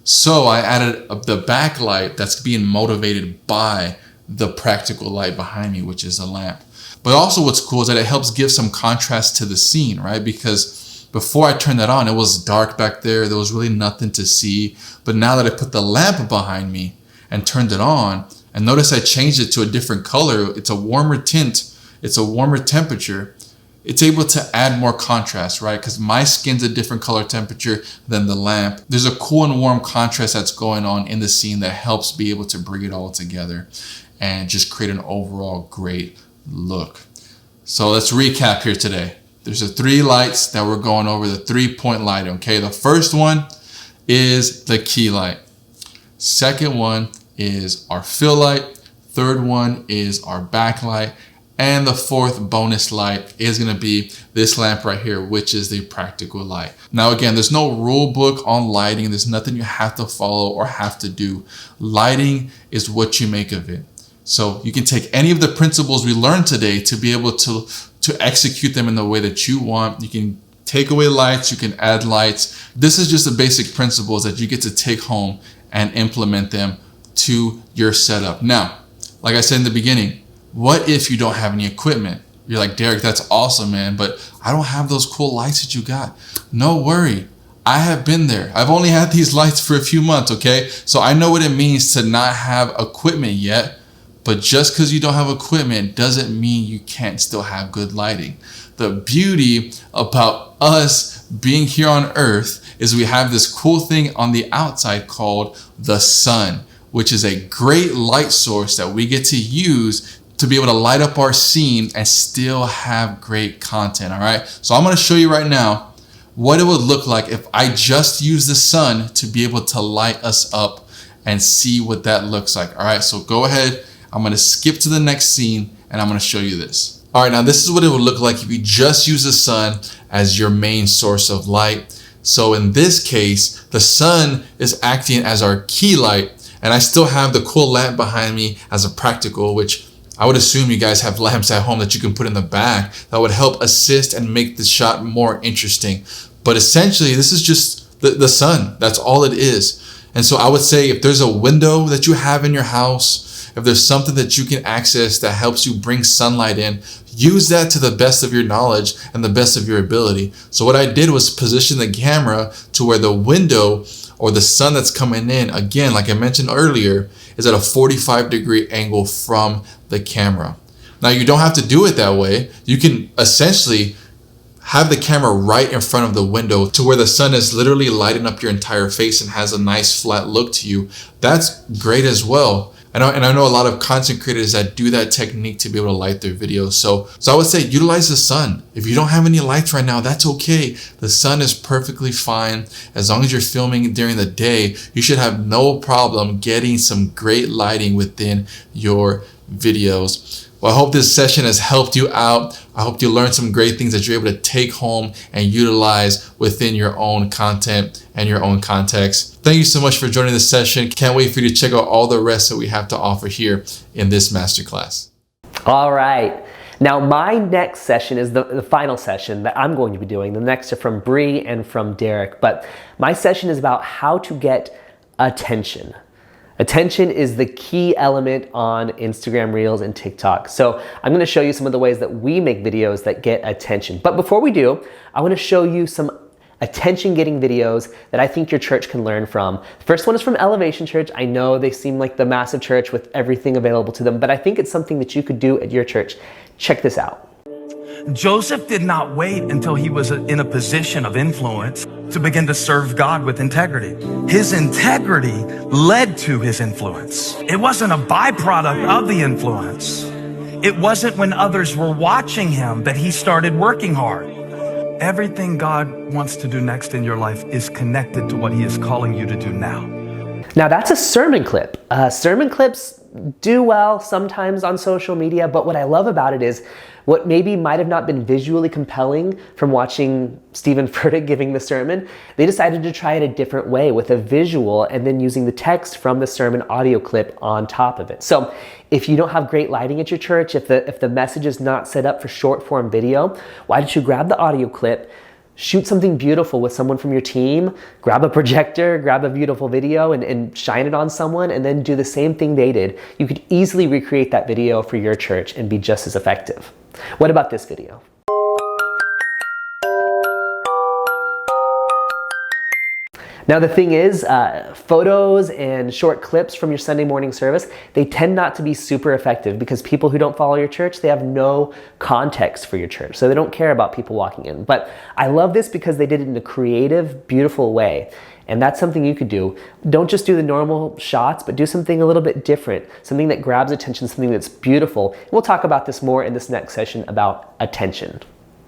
So I added the backlight that's being motivated by the practical light behind me, which is a lamp. But also what's cool is that it helps give some contrast to the scene, right? Because before I turned that on, it was dark back there. There was really nothing to see. But now that I put the lamp behind me and turned it on, and notice I changed it to a different color. It's a warmer tint. It's a warmer temperature. It's able to add more contrast, right? Because my skin's a different color temperature than the lamp. There's a cool and warm contrast that's going on in the scene that helps be able to bring it all together and just create an overall great look. So let's recap here today. There's the 3 lights that we're going over, the 3-point light, okay? The first one is the key light. Second one is our fill light. third one is our backlight. And the fourth bonus light is going to be this lamp right here, which is the practical light. Now, again, there's no rule book on lighting. There's nothing you have to follow or have to do. Lighting is what you make of it. So you can take any of the principles we learned today to be able to execute them in the way that you want. You can take away lights, you can add lights. This is just the basic principles that you get to take home and implement them to your setup. Now, like I said in the beginning, what if you don't have any equipment? You're like, Derek, that's awesome, man, but I don't have those cool lights that you got. No worry. I have been there. I've only had these lights for a few months, okay? So I know what it means to not have equipment yet, but just because you don't have equipment doesn't mean you can't still have good lighting. The beauty about us being here on earth is we have this cool thing on the outside called the sun, which is a great light source that we get to use to be able to light up our scene and still have great content, all right? So I'm gonna show you right now what it would look like if I just use the sun to be able to light us up and see what that looks like, all right? So go ahead, I'm gonna skip to the next scene and I'm gonna show you this. All right, now this is what it would look like if you just use the sun as your main source of light. So in this case, the sun is acting as our key light, and I still have the cool lamp behind me as a practical, which I would assume you guys have lamps at home that you can put in the back that would help assist and make the shot more interesting. But essentially, this is just the sun. That's all it is. And so I would say if there's a window that you have in your house, if there's something that you can access that helps you bring sunlight in, use that to the best of your knowledge and the best of your ability. So what I did was position the camera to where the window or the sun that's coming in, again, like I mentioned earlier, is at a 45-degree angle from the camera. Now, you don't have to do it that way. You can essentially have the camera right in front of the window to where the sun is literally lighting up your entire face and has a nice flat look to you. That's great as well. And I know a lot of content creators that do that technique to be able to light their videos. So I would say utilize the sun. If you don't have any lights right now, that's okay. The sun is perfectly fine. As long as you're filming during the day, you should have no problem getting some great lighting within your videos. Well, I hope this session has helped you out. I hope you learned some great things that you're able to take home and utilize within your own content and your own context. Thank you so much for joining this session. Can't wait for you to check out all the rest that we have to offer here in this masterclass. All right. Now, my next session is the final session that I'm going to be doing. The next are from Bree and from Derek. But my session is about how to get attention. Attention is the key element on Instagram Reels and TikTok. So I'm going to show you some of the ways that we make videos that get attention. But before we do, I want to show you some attention-getting videos that I think your church can learn from. The first one is from Elevation Church. I know they seem like the massive church with everything available to them, but I think it's something that you could do at your church. Check this out. Joseph did not wait until he was in a position of influence to begin to serve God with integrity. His integrity led to his influence. It wasn't a byproduct of the influence. It wasn't when others were watching him that he started working hard. Everything God wants to do next in your life is connected to what he is calling you to do now. Now that's a sermon clip. Sermon clips do well sometimes on social media, but what I love about it is what maybe might have not been visually compelling from watching Stephen Furtick giving the sermon, they decided to try it a different way with a visual and then using the text from the sermon audio clip on top of it. So if you don't have great lighting at your church, if the message is not set up for short form video, why don't you grab the audio clip, shoot something beautiful with someone from your team, grab a projector, grab a beautiful video and shine it on someone, and then do the same thing they did. You could easily recreate that video for your church and be just as effective. What about this video? Now the thing is, photos and short clips from your Sunday morning service, they tend not to be super effective because people who don't follow your church, they have no context for your church. So they don't care about people walking in. But I love this because they did it in a creative, beautiful way. And that's something you could do. Don't just do the normal shots, but do something a little bit different, something that grabs attention, something that's beautiful. We'll talk about this more in this next session about attention.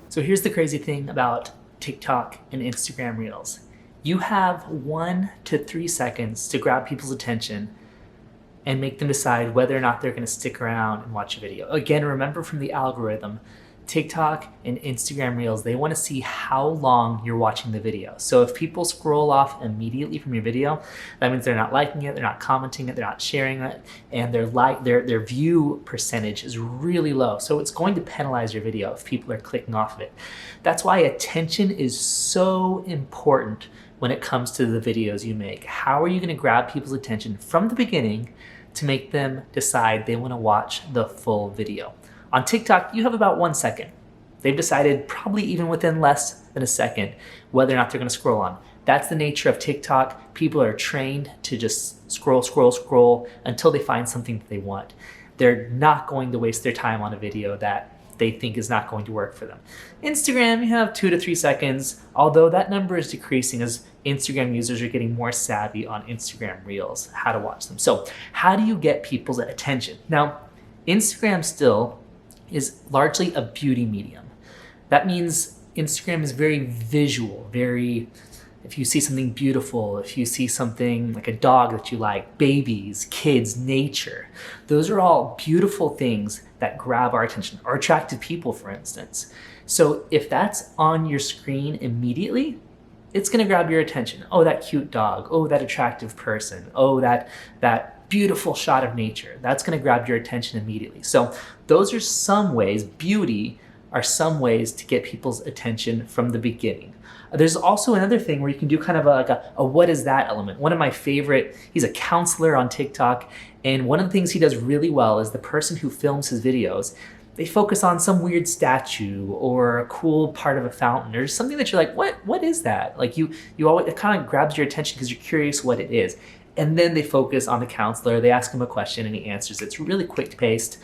So here's the crazy thing about TikTok and Instagram Reels. You have 1 to 3 seconds to grab people's attention, and make them decide whether or not they're going to stick around and watch a video. Again, remember from the algorithm, TikTok and Instagram Reels, they want to see how long you're watching the video. So if people scroll off immediately from your video, that means they're not liking it, they're not commenting it, they're not sharing it, and their view percentage is really low. So it's going to penalize your video if people are clicking off of it. That's why attention is so important when it comes to the videos you make. How are you going to grab people's attention from the beginning to make them decide they want to watch the full video? On TikTok, you have about 1 second. They've decided probably even within less than a second whether or not they're going to scroll on. That's the nature of TikTok. People are trained to just scroll until they find something that they want. They're not going to waste their time on a video that they think is not going to work for them. Instagram, you have 2 to 3 seconds, although that number is decreasing as Instagram users are getting more savvy on Instagram Reels, how to watch them. So how do you get people's attention? Now, Instagram still is largely a beauty medium. That means Instagram is very visual, if you see something beautiful, if you see something like a dog that you like, babies, kids, nature, those are all beautiful things that grab our attention, or attractive people, for instance. So if that's on your screen immediately, it's gonna grab your attention. Oh, that cute dog. Oh, that attractive person. Oh, that beautiful shot of nature. That's gonna grab your attention immediately. So those are some ways, beauty are some ways to get people's attention from the beginning. There's also another thing where you can do kind of a what is that element. One of my favorite, he's a counselor on TikTok, and one of the things he does really well is the person who films his videos, they focus on some weird statue or a cool part of a fountain or something that you're like, what is that? Like you always, it kind of grabs your attention because you're curious what it is. And then they focus on the counselor, they ask him a question and he answers. It's really quick paced,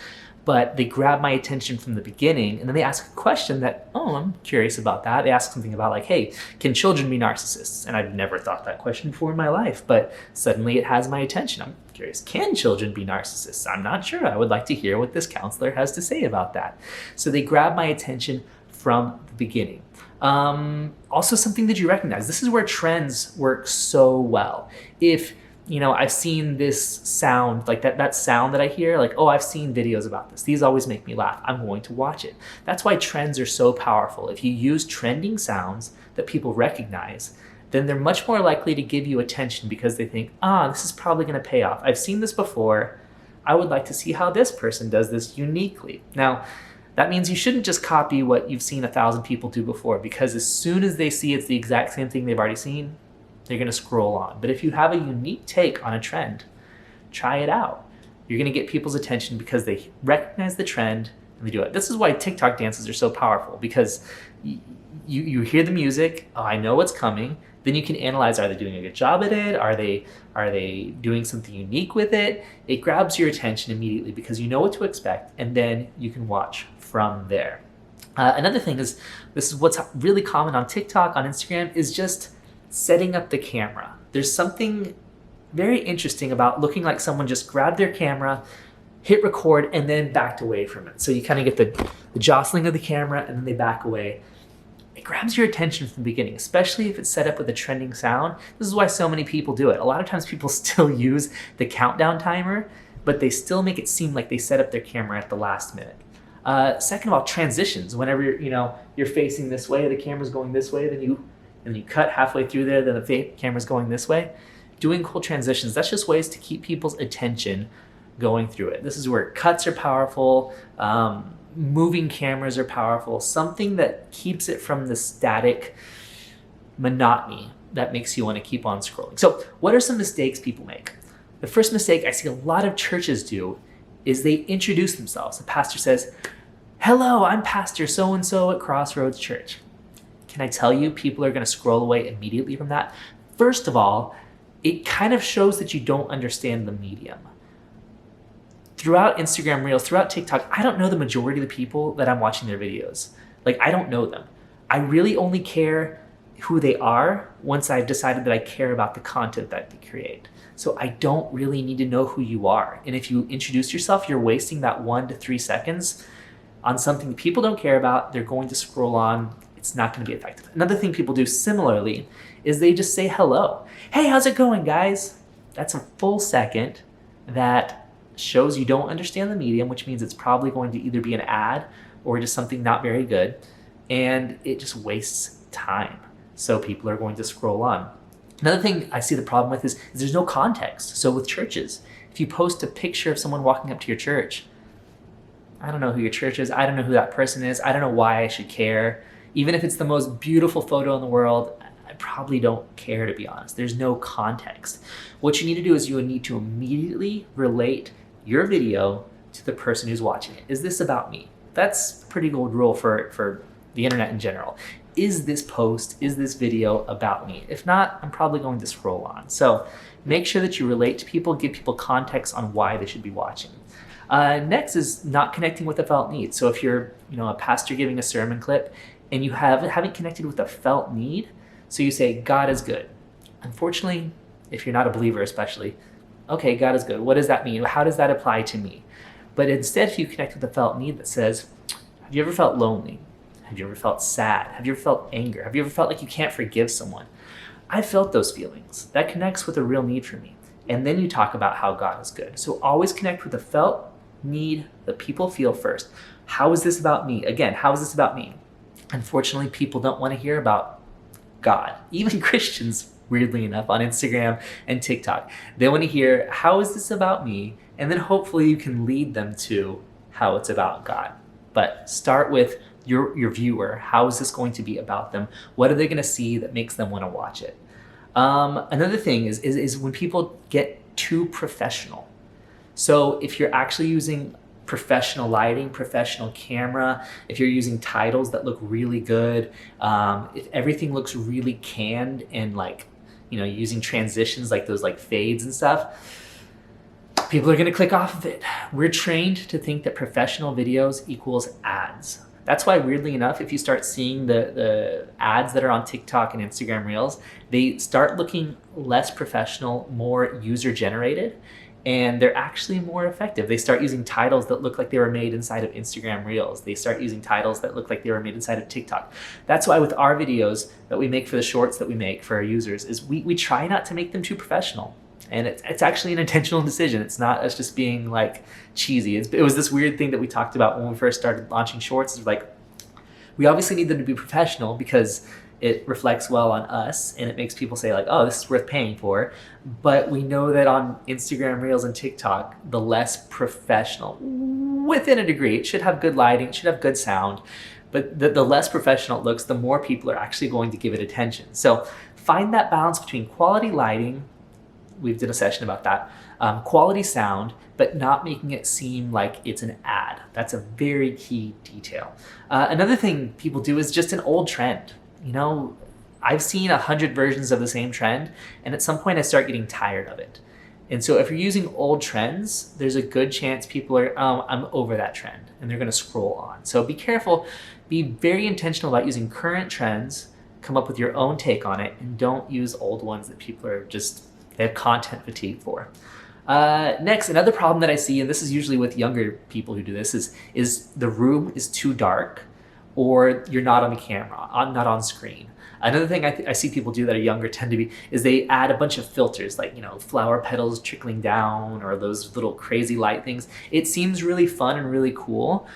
but they grab my attention from the beginning, and then they ask a question that, oh, I'm curious about that. They ask something about like, hey, can children be narcissists? And I've never thought that question before in my life, but suddenly it has my attention. I'm curious, can children be narcissists? I'm not sure. I would like to hear what this counselor has to say about that. So they grab my attention from the beginning. Also something that you recognize. This is where trends work so well. If I've seen this sound, like that sound that I hear, like, oh, I've seen videos about this. These always make me laugh. I'm going to watch it. That's why trends are so powerful. If you use trending sounds that people recognize, then they're much more likely to give you attention because they think, this is probably going to pay off. I've seen this before. I would like to see how this person does this uniquely. Now, that means you shouldn't just copy what you've seen 1,000 people do before, because as soon as they see it's the exact same thing they've already seen, they're going to scroll on. But if you have a unique take on a trend, try it out. You're going to get people's attention because they recognize the trend and they do it. This is why TikTok dances are so powerful, because you hear the music, oh, I know what's coming. Then you can analyze, are they doing a good job at it? Are they doing something unique with it? It grabs your attention immediately because you know what to expect, and then you can watch from there. Another thing is, this is what's really common on TikTok, on Instagram, is just setting up the camera. There's something very interesting about looking like someone just grabbed their camera, hit record, and then backed away from it. So you kind of get the jostling of the camera and then they back away. It grabs your attention from the beginning, especially if it's set up with a trending sound. This is why so many people do it. A lot of times people still use the countdown timer, but they still make it seem like they set up their camera at the last minute. Second of all, transitions. Whenever you're facing this way, the camera's going this way, then you cut halfway through there, then the camera's going this way. Doing cool transitions, that's just ways to keep people's attention going through it. This is where cuts are powerful, moving cameras are powerful, something that keeps it from the static monotony that makes you want to keep on scrolling. So what are some mistakes people make? The first mistake I see a lot of churches do is they introduce themselves. The pastor says, hello, I'm Pastor so-and-so at Crossroads Church. Can I tell you, people are going to scroll away immediately from that? First of all, it kind of shows that you don't understand the medium. Throughout Instagram Reels, throughout TikTok, I don't know the majority of the people that I'm watching their videos. Like, I don't know them. I really only care who they are once I've decided that I care about the content that they create. So I don't really need to know who you are. And if you introduce yourself, you're wasting that 1 to 3 seconds on something that people don't care about. They're going to scroll on. It's not going to be effective. Another thing people do similarly is they just say hello. Hey, how's it going, guys? That's a full second that shows you don't understand the medium, which means it's probably going to either be an ad or just something not very good, and it just wastes time. So people are going to scroll on. Another thing I see the problem with is there's no context. So with churches, if you post a picture of someone walking up to your church, I don't know who your church is. I don't know who that person is. I don't know why I should care. Even if it's the most beautiful photo in the world, I probably don't care, to be honest. There's no context. What you need to do is you need to immediately relate your video to the person who's watching it. Is this about me? That's a pretty good rule for the internet in general. Is this post, is this video about me? If not, I'm probably going to scroll on. So make sure that you relate to people, give people context on why they should be watching. Next is not connecting with a felt need. So if you're a pastor giving a sermon clip and you haven't connected with a felt need, so you say, God is good. Unfortunately, if you're not a believer especially, okay, God is good. What does that mean? How does that apply to me? But instead, if you connect with a felt need that says, have you ever felt lonely? Have you ever felt sad? Have you ever felt anger? Have you ever felt like you can't forgive someone? I felt those feelings. That connects with a real need for me. And then you talk about how God is good. So always connect with the felt need that people feel first. How is this about me? Again, how is this about me? Unfortunately, people don't want to hear about God. Even Christians, weirdly enough, on Instagram and TikTok. They want to hear, how is this about me? And then hopefully you can lead them to how it's about God. But start with your viewer. How is this going to be about them? What are they going to see that makes them want to watch it? Another thing is when people get too professional. So if you're actually using professional lighting, professional camera, if you're using titles that look really good, if everything looks really canned and using transitions like those fades and stuff, people are going to click off of it. We're trained to think that professional videos equals ads. That's why, weirdly enough, if you start seeing the ads that are on TikTok and Instagram Reels, they start looking less professional, more user-generated, and they're actually more effective. They start using titles that look like they were made inside of Instagram Reels. They start using titles that look like they were made inside of TikTok. That's why with our videos that we make for the shorts that we make for our users is we try not to make them too professional. And it's actually an intentional decision. It's not us just being cheesy. It was this weird thing that we talked about when we first started launching shorts. It's we obviously need them to be professional because it reflects well on us and it makes people say oh, this is worth paying for. But we know that on Instagram Reels and TikTok, the less professional, within a degree, it should have good lighting, it should have good sound, but the less professional it looks, the more people are actually going to give it attention. So find that balance between quality lighting, we did a session about that, quality sound, but not making it seem like it's an ad. That's a very key detail. Another thing people do is just an old trend. I've seen 100 versions of the same trend, and at some point I start getting tired of it. And so if you're using old trends, there's a good chance people are, I'm over that trend, and they're going to scroll on. So be careful, be very intentional about using current trends, come up with your own take on it, and don't use old ones that people are they have content fatigue for. Next, another problem that I see, and this is usually with younger people who do this, is the room is too dark or you're not on the camera, not on screen. Another thing I see people do that are younger tend to be is they add a bunch of filters flower petals trickling down or those little crazy light things. It seems really fun and really cool.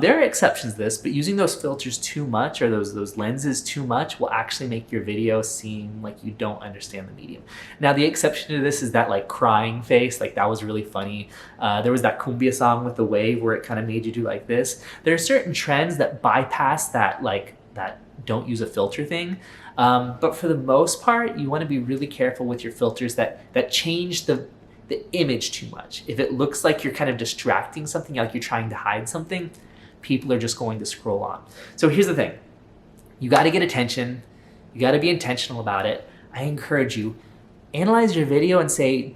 There are exceptions to this, but using those filters too much or those lenses too much will actually make your video seem like you don't understand the medium. Now, the exception to this is that crying face, that was really funny. There was that cumbia song with the wave where it kind of made you do this. There are certain trends that bypass that that don't use a filter thing. But for the most part, you want to be really careful with your filters that change the image too much. If it looks like you're kind of distracting something, like you're trying to hide something, people are just going to scroll on. So here's the thing. You got to get attention. You got to be intentional about it. I encourage you, analyze your video and say,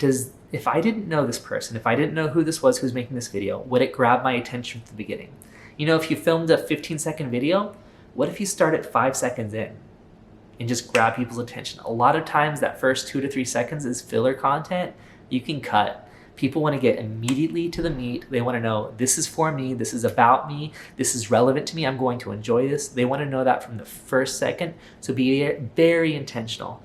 if I didn't know this person, if I didn't know who this was who's making this video, would it grab my attention from the beginning? If you filmed a 15-second video, what if you start at 5 seconds in and just grab people's attention? A lot of times that first 2 to 3 seconds is filler content. You can cut. People want to get immediately to the meat. They want to know, this is for me, this is about me, this is relevant to me, I'm going to enjoy this. They want to know that from the first second. So be very intentional.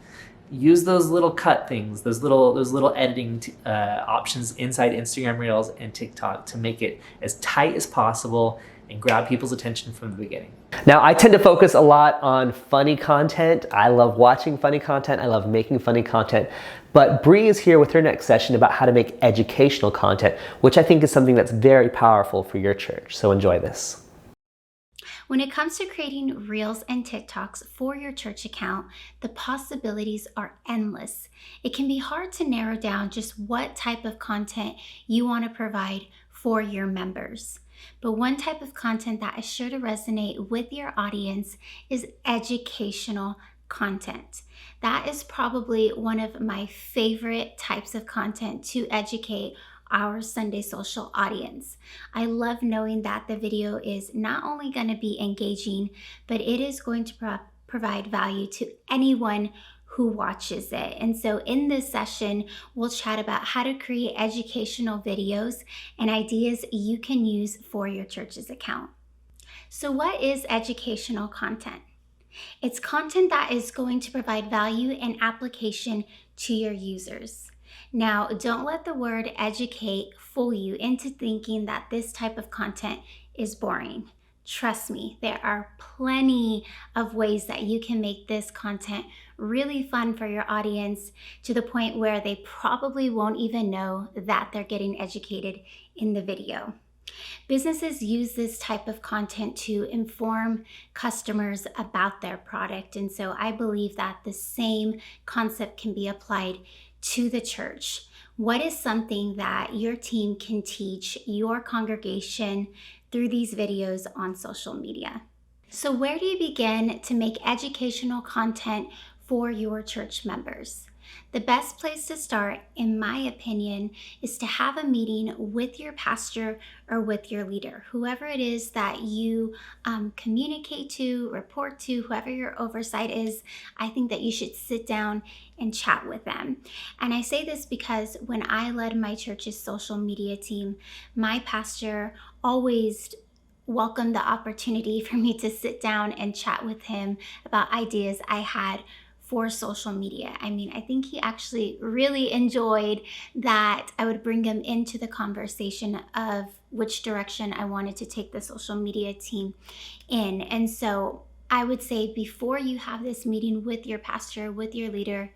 use those little cut things, those little editing options inside Instagram Reels and TikTok to make it as tight as possible and grab people's attention from the beginning. Now, I tend to focus a lot on funny content. I love watching funny content. I love making funny content. But Bree is here with her next session about how to make educational content, which I think is something that's very powerful for your church. So enjoy this. When it comes to creating Reels and TikToks for your church account, the possibilities are endless. It can be hard to narrow down just what type of content you want to provide for your members. But one type of content that is sure to resonate with your audience is educational content. That is probably one of my favorite types of content to educate our Sunday Social audience. I love knowing that the video is not only going to be engaging, but it is going to provide value to anyone who watches it. And so in this session, we'll chat about how to create educational videos and ideas you can use for your church's account. So what is educational content? It's content that is going to provide value and application to your users. Now, don't let the word educate fool you into thinking that this type of content is boring. Trust me, there are plenty of ways that you can make this content really fun for your audience to the point where they probably won't even know that they're getting educated in the video. Businesses use this type of content to inform customers about their product. And so I believe that the same concept can be applied to the church. What is something that your team can teach your congregation through these videos on social media? So where do you begin to make educational content for your church members? The best place to start, in my opinion, is to have a meeting with your pastor or with your leader, whoever it is that you communicate to, report to, whoever your oversight is. I think that you should sit down and chat with them. And I say this because when I led my church's social media team, my pastor always welcomed the opportunity for me to sit down and chat with him about ideas I had for social media. I mean, I think he actually really enjoyed that I would bring him into the conversation of which direction I wanted to take the social media team in. And so I would say before you have this meeting with your pastor, with your leader,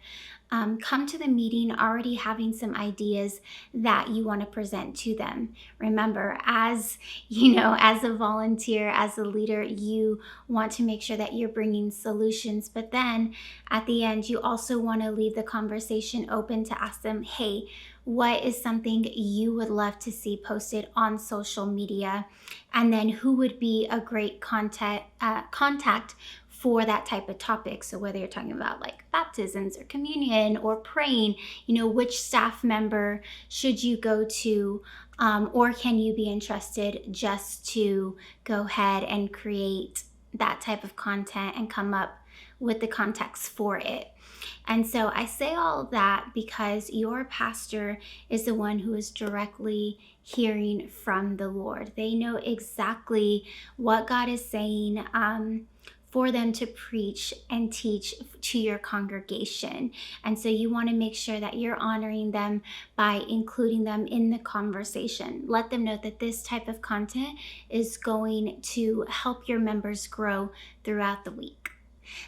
come to the meeting already having some ideas that you want to present to them. Remember, as a volunteer, as a leader, you want to make sure that you're bringing solutions, but then at the end, you also want to leave the conversation open to ask them, hey, what is something you would love to see posted on social media? And then who would be a great contact for that type of topic? So whether you're talking about like baptisms or communion or praying, which staff member should you go to, or can you be entrusted just to go ahead and create that type of content and come up with the context for it? And so I say all that because your pastor is the one who is directly hearing from the Lord. They know exactly what God is saying for them to preach and teach to your congregation. And so you want to make sure that you're honoring them by including them in the conversation. Let them know that this type of content is going to help your members grow throughout the week.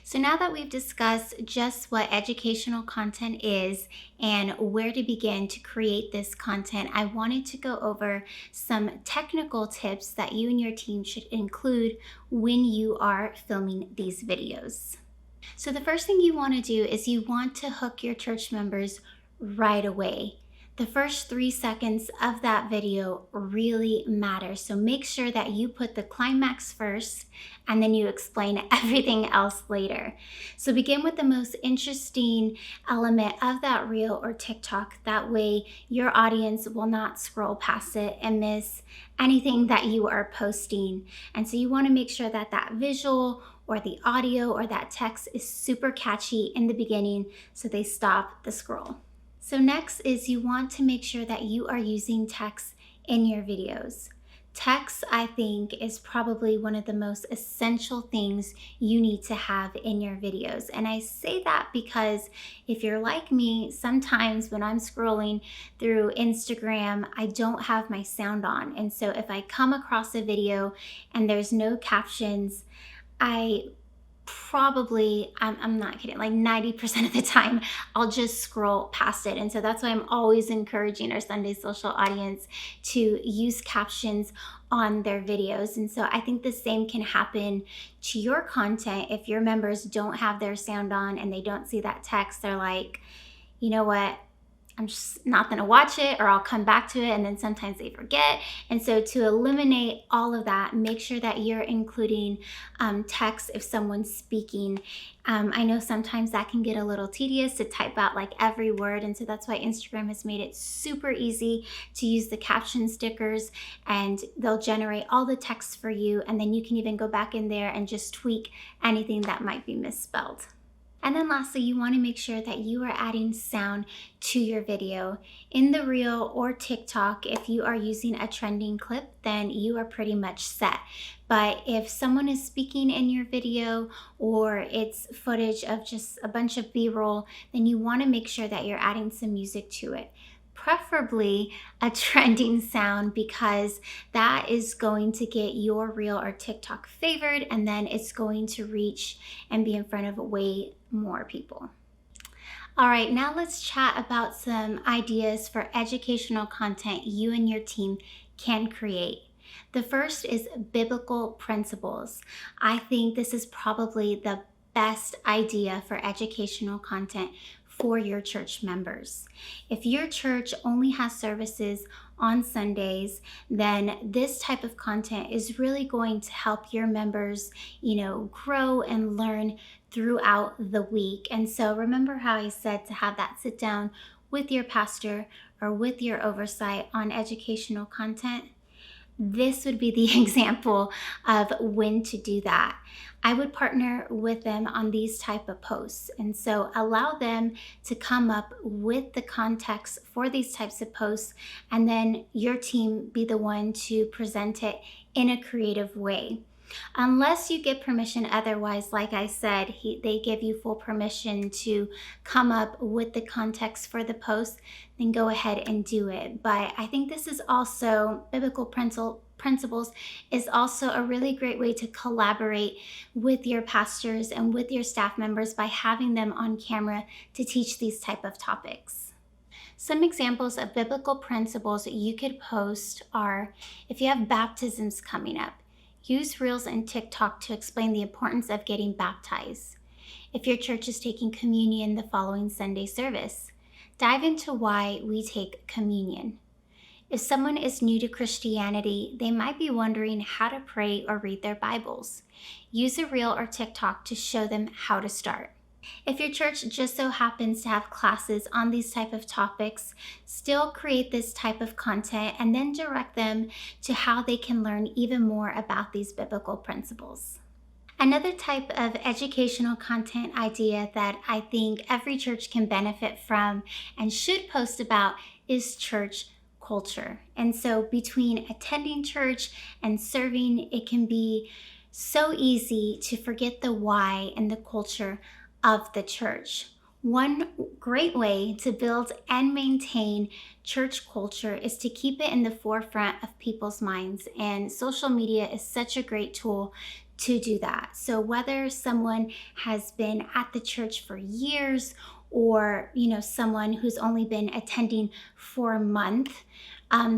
So now that we've discussed just what educational content is and where to begin to create this content, I wanted to go over some technical tips that you and your team should include when you are filming these videos. So the first thing you want to do is you want to hook your church members right away. The first 3 seconds of that video really matter. So make sure that you put the climax first and then you explain everything else later. So begin with the most interesting element of that reel or TikTok. That way your audience will not scroll past it and miss anything that you are posting. And so you want to make sure that that visual or the audio or that text is super catchy in the beginning so they stop the scroll. So next is you want to make sure that you are using text in your videos. Text, I think, is probably one of the most essential things you need to have in your videos. And I say that because if you're like me, sometimes when I'm scrolling through Instagram, I don't have my sound on. And so if I come across a video and there's no captions, I'm not kidding, like 90% of the time, I'll just scroll past it. And so that's why I'm always encouraging our Sunday Social audience to use captions on their videos. And so I think the same can happen to your content. If your members don't have their sound on and they don't see that text, they're like, you know what? I'm just not going to watch it, or I'll come back to it, and then sometimes they forget. And so to eliminate all of that, make sure that you're including text if someone's speaking. I know sometimes that can get a little tedious to type out like every word, and so that's why Instagram has made it super easy to use the caption stickers, and they'll generate all the text for you, and then you can even go back in there and just tweak anything that might be misspelled. And then lastly, you want to make sure that you are adding sound to your video. In the Reel or TikTok, if you are using a trending clip, then you are pretty much set. But if someone is speaking in your video, or it's footage of just a bunch of B-roll, then you want to make sure that you're adding some music to it. Preferably a trending sound, because that is going to get your Reel or TikTok favored, and then it's going to reach and be in front of way more people. All right, now let's chat about some ideas for educational content you and your team can create. The first is biblical principles. I think this is probably the best idea for educational content for your church members. If your church only has services on Sundays, then this type of content is really going to help your members, grow and learn throughout the week. And so remember how I said to have that sit down with your pastor or with your oversight on educational content? This would be the example of when to do that. I would partner with them on these type of posts. And so allow them to come up with the context for these types of posts, and then your team be the one to present it in a creative way. Unless you get permission otherwise, like I said, they give you full permission to come up with the context for the post, then go ahead and do it. But I think this is also, biblical principles is also a really great way to collaborate with your pastors and with your staff members by having them on camera to teach these type of topics. Some examples of biblical principles that you could post are, if you have baptisms coming up, use Reels and TikTok to explain the importance of getting baptized. If your church is taking communion the following Sunday service, dive into why we take communion. If someone is new to Christianity, they might be wondering how to pray or read their Bibles. Use a Reel or TikTok to show them how to start. If your church just so happens to have classes on these type of topics, still create this type of content and then direct them to how they can learn even more about these biblical principles. Another type of educational content idea that I think every church can benefit from and should post about is church culture. And so between attending church and serving, it can be so easy to forget the why and the culture of the church. One great way to build and maintain church culture is to keep it in the forefront of people's minds, and social media is such a great tool to do that. So whether someone has been at the church for years, or someone who's only been attending for a month,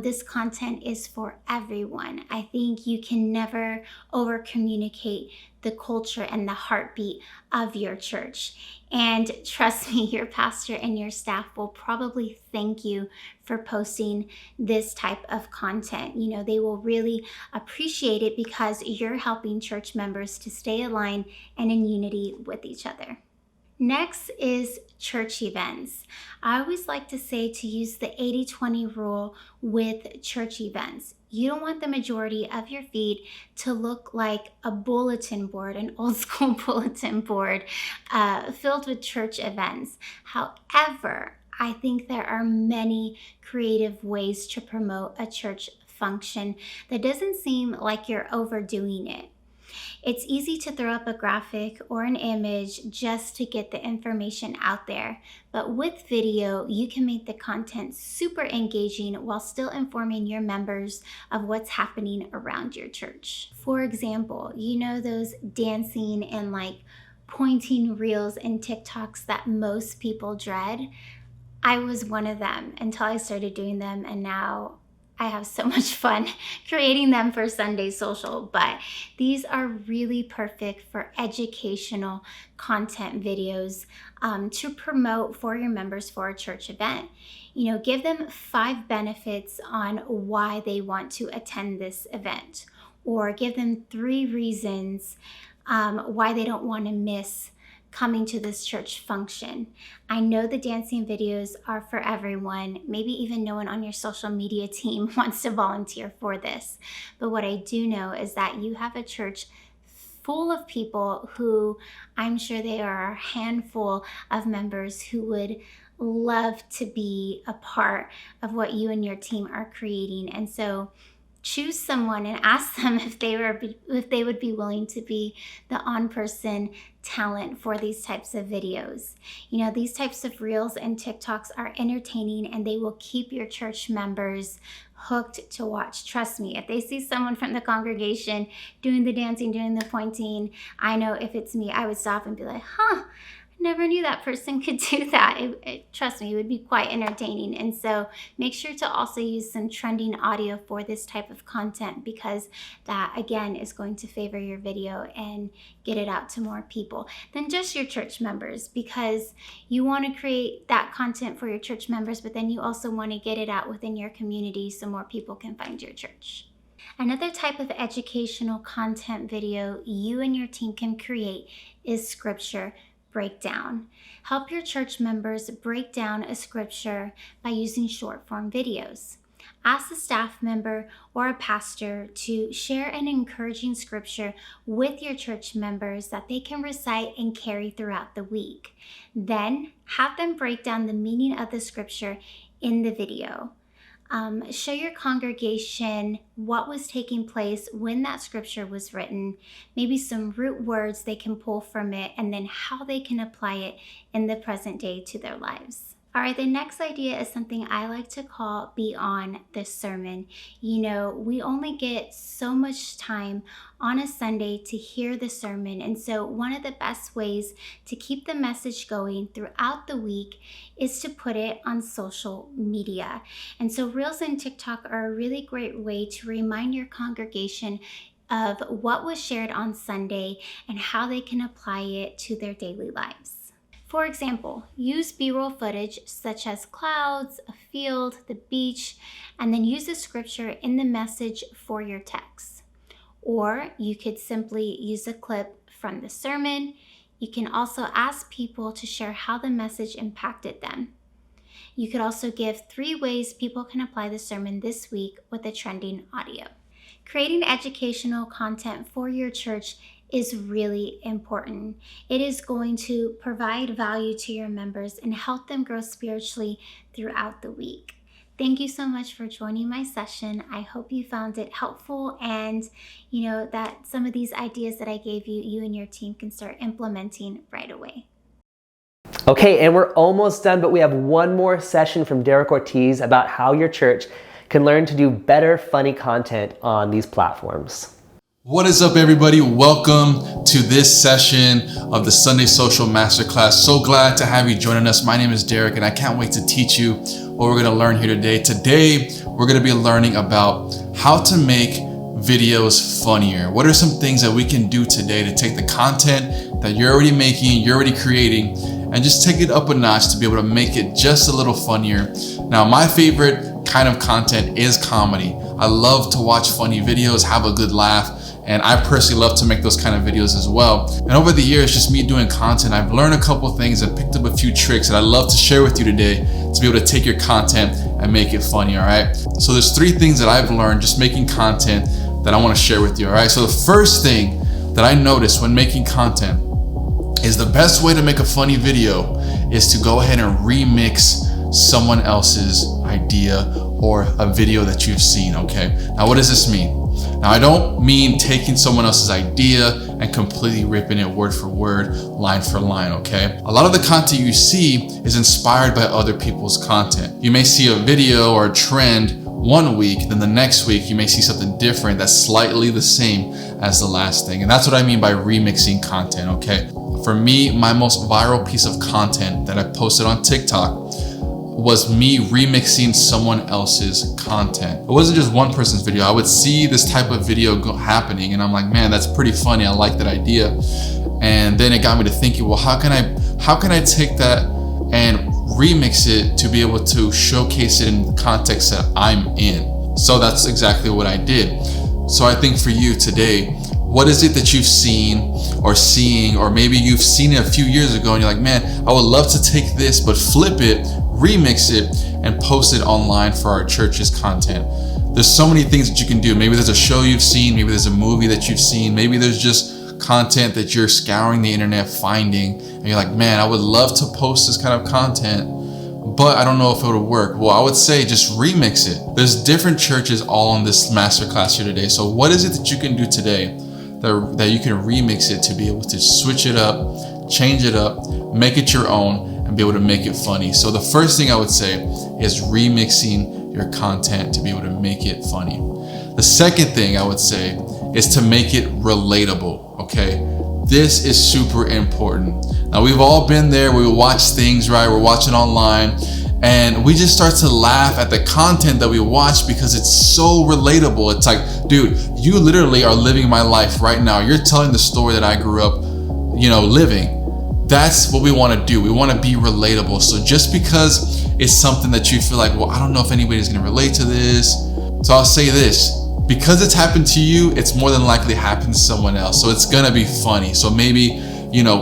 this content is for everyone. I think you can never over communicate the culture and the heartbeat of your church. And trust me, your pastor and your staff will probably thank you for posting this type of content. They will really appreciate it because you're helping church members to stay aligned and in unity with each other. Next is church events. I always like to say to use the 80-20 rule with church events. You don't want the majority of your feed to look like a bulletin board, an old school bulletin board filled with church events. However, I think there are many creative ways to promote a church function that doesn't seem like you're overdoing it. It's easy to throw up a graphic or an image just to get the information out there, but with video, you can make the content super engaging while still informing your members of what's happening around your church. For example, you know those dancing and pointing reels and TikToks that most people dread? I was one of them until I started doing them, and now I have so much fun creating them for Sunday Social. But these are really perfect for educational content videos to promote for your members for a church event. Give them 5 benefits on why they want to attend this event, or give them 3 reasons why they don't want to miss coming to this church function. I know the dancing videos are for everyone. Maybe even no one on your social media team wants to volunteer for this. But what I do know is that you have a church full of people who I'm sure they are a handful of members who would love to be a part of what you and your team are creating. And so choose someone and ask them if they would be willing to be the on-person talent for these types of videos. These types of reels and TikToks are entertaining, and they will keep your church members hooked to watch. Trust me, if they see someone from the congregation doing the dancing, doing the pointing, I know if it's me, I would stop and be like, never knew that person could do that. Trust me, it would be quite entertaining. And so make sure to also use some trending audio for this type of content, because that again is going to favor your video and get it out to more people than just your church members, because you want to create that content for your church members, but then you also want to get it out within your community so more people can find your church. Another type of educational content video you and your team can create is scripture breakdown. Help your church members break down a scripture by using short form videos. Ask a staff member or a pastor to share an encouraging scripture with your church members that they can recite and carry throughout the week. Then have them break down the meaning of the scripture in the video. Show your congregation what was taking place when that scripture was written, maybe some root words they can pull from it, and then how they can apply it in the present day to their lives. All right, the next idea is something I like to call beyond the sermon. We only get so much time on a Sunday to hear the sermon. And so one of the best ways to keep the message going throughout the week is to put it on social media. And so Reels and TikTok are a really great way to remind your congregation of what was shared on Sunday and how they can apply it to their daily lives. For example, use B-roll footage such as clouds, a field, the beach, and then use the scripture in the message for your text. Or you could simply use a clip from the sermon. You can also ask people to share how the message impacted them. You could also give 3 ways people can apply the sermon this week with the trending audio. Creating educational content for your church is really important. It is going to provide value to your members and help them grow spiritually throughout the week. Thank you so much for joining my session. I hope you found it helpful and that some of these ideas that I gave you, you and your team can start implementing right away. Okay, and we're almost done, but we have one more session from Derek Ortiz about how your church can learn to do better, funny content on these platforms. What is up, everybody? Welcome to this session of the Sunday Social Masterclass. So glad to have you joining us. My name is Derek, and I can't wait to teach you what we're going to learn here today. Today, we're going to be learning about how to make videos funnier. What are some things that we can do today to take the content that you're already making, you're already creating, and just take it up a notch to be able to make it just a little funnier. Now, my favorite kind of content is comedy. I love to watch funny videos, have a good laugh. And I personally love to make those kind of videos as well. And over the years, just me doing content, I've learned a couple things and picked up a few tricks that I'd love to share with you today to be able to take your content and make it funny, all right? So there's 3 things that I've learned just making content that I wanna share with you, all right? So the first thing that I noticed when making content is the best way to make a funny video is to go ahead and remix someone else's idea or a video that you've seen, okay? Now, what does this mean? Now, I don't mean taking someone else's idea and completely ripping it word for word, line for line, okay? A lot of the content you see is inspired by other people's content. You may see a video or a trend one week, then the next week you may see something different that's slightly the same as the last thing. And that's what I mean by remixing content, okay? For me, my most viral piece of content that I posted on TikTok was me remixing someone else's content. It wasn't just one person's video. I would see this type of video happening and I'm like, man, that's pretty funny. I like that idea. And then it got me to thinking, well, how can I take that and remix it to be able to showcase it in the context that I'm in? So that's exactly what I did. So I think for you today, what is it that you've seen or seeing, or maybe you've seen it a few years ago and you're like, man, I would love to take this, but flip it, remix it, and post it online for our church's content. There's so many things that you can do. Maybe there's a show you've seen, maybe there's a movie that you've seen, maybe there's just content that you're scouring the internet finding, and you're like, man, I would love to post this kind of content, but I don't know if it would work. Well, I would say just remix it. There's different churches all in this masterclass here today. So what is it that you can do today that you can remix it to be able to switch it up, change it up, make it your own, and be able to make it funny? So the first thing I would say is remixing your content to be able to make it funny. The second thing I would say is to make it relatable, okay? This is super important. Now, we've all been there. We watch things, right? We're watching online and we just start to laugh at the content that we watch because it's so relatable. It's like, dude, you literally are living my life right now. You're telling the story that I grew up, living. That's what we want to do. We want to be relatable. So just because it's something that you feel like, well, I don't know if anybody's going to relate to this. So I'll say this. Because it's happened to you, it's more than likely happened to someone else. So it's gonna be funny. So maybe,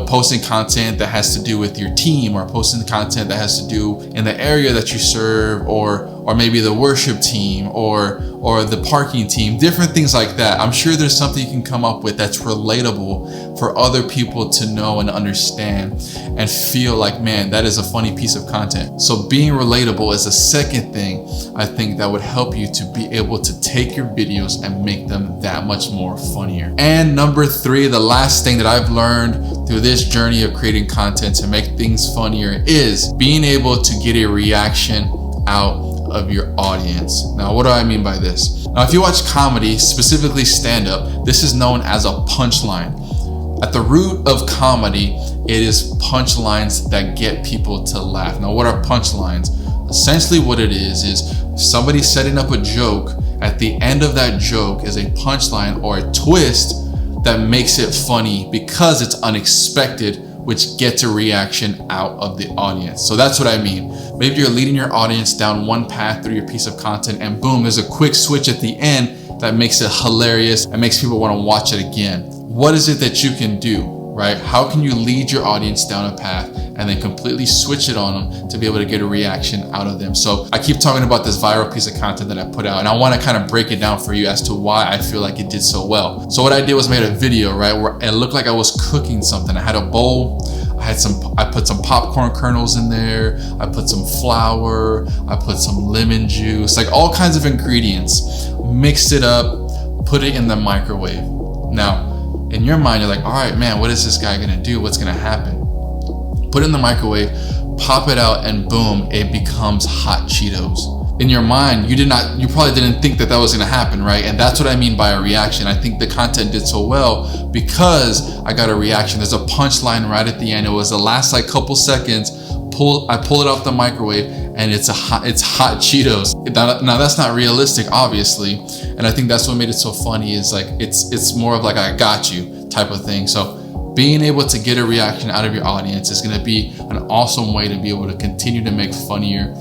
posting content that has to do with your team, or posting content that has to do in the area that you serve, or maybe the worship team, or the parking team, different things like that. I'm sure there's something you can come up with that's relatable for other people to know and understand and feel like, man, that is a funny piece of content. So being relatable is the second thing I think that would help you to be able to take your videos and make them that much more funnier. And number 3, the last thing that I've learned through this journey of creating content to make things funnier is being able to get a reaction out of your audience. Now, what do I mean by this? Now, if you watch comedy, specifically stand-up, this is known as a punchline. At the root of comedy, it is punchlines that get people to laugh. Now, what are punchlines? Essentially what it is somebody setting up a joke. At the end of that joke is a punchline or a twist that makes it funny because it's unexpected, which gets a reaction out of the audience. So that's what I mean. Maybe you're leading your audience down one path through your piece of content and boom, there's a quick switch at the end that makes it hilarious and makes people want to watch it again. What is it that you can do, right? How can you lead your audience down a path and then completely switch it on them to be able to get a reaction out of them? So I keep talking about this viral piece of content that I put out, and I want to kind of break it down for you as to why I feel like it did so well. So what I did was made a video, right, where it looked like I was cooking something. I had a bowl, I put some popcorn kernels in there, I put some flour, I put some lemon juice, like all kinds of ingredients, mixed it up, put it in the microwave. Now, in your mind, you're like, all right, man, what is this guy gonna do? What's gonna happen? Put it in the microwave, pop it out, and boom, it becomes hot Cheetos. In your mind, you probably didn't think that was gonna happen, right? And that's what I mean by a reaction. I think the content did so well because I got a reaction. There's a punchline right at the end. It was the last couple seconds. I pull it off the microwave and it's hot Cheetos. Now that's not realistic, obviously. And I think that's what made it so funny is like, it's more of like a got you type of thing. So being able to get a reaction out of your audience is gonna be an awesome way to be able to continue to make funnier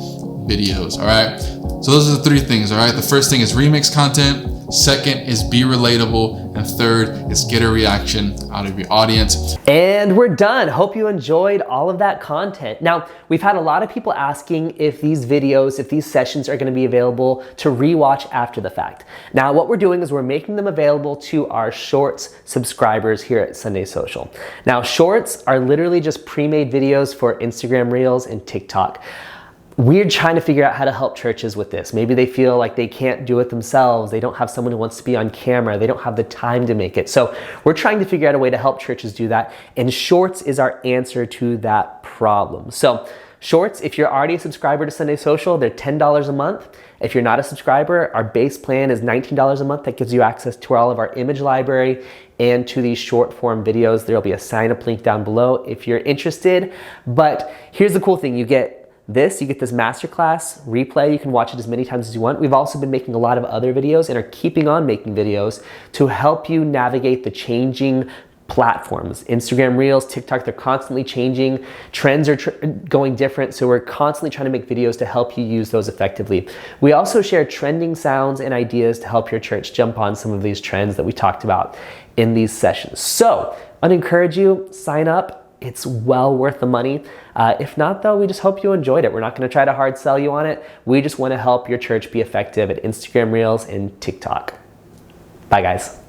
videos, all right? So those are the 3 things, all right? The first thing is remix content. Second is be relatable. And third is get a reaction out of your audience. And we're done. Hope you enjoyed all of that content. Now, we've had a lot of people asking if these videos, if these sessions are going to be available to rewatch after the fact. Now, what we're doing is we're making them available to our Shorts subscribers here at Sunday Social. Now, Shorts are literally just pre-made videos for Instagram Reels and TikTok. we're trying to figure out how to help churches with this. Maybe they feel like they can't do it themselves. They don't have someone who wants to be on camera. They don't have the time to make it. So we're trying to figure out a way to help churches do that. And Shorts is our answer to that problem. So Shorts, if you're already a subscriber to Sunday Social, they're $10 a month. If you're not a subscriber, our base plan is $19 a month. That gives you access to all of our image library and to these short form videos. There'll be a sign up link down below if you're interested. But here's the cool thing. You get this Masterclass replay. You can watch it as many times as you want. We've also been making a lot of other videos and are keeping on making videos to help you navigate the changing platforms. Instagram Reels, TikTok, they're constantly changing. Trends are going different, so we're constantly trying to make videos to help you use those effectively. We also share trending sounds and ideas to help your church jump on some of these trends that we talked about in these sessions. So I'd encourage you, sign up. It's well worth the money. If not, though, we just hope you enjoyed it. We're not going to try to hard sell you on it. We just want to help your church be effective at Instagram Reels and TikTok. Bye, guys.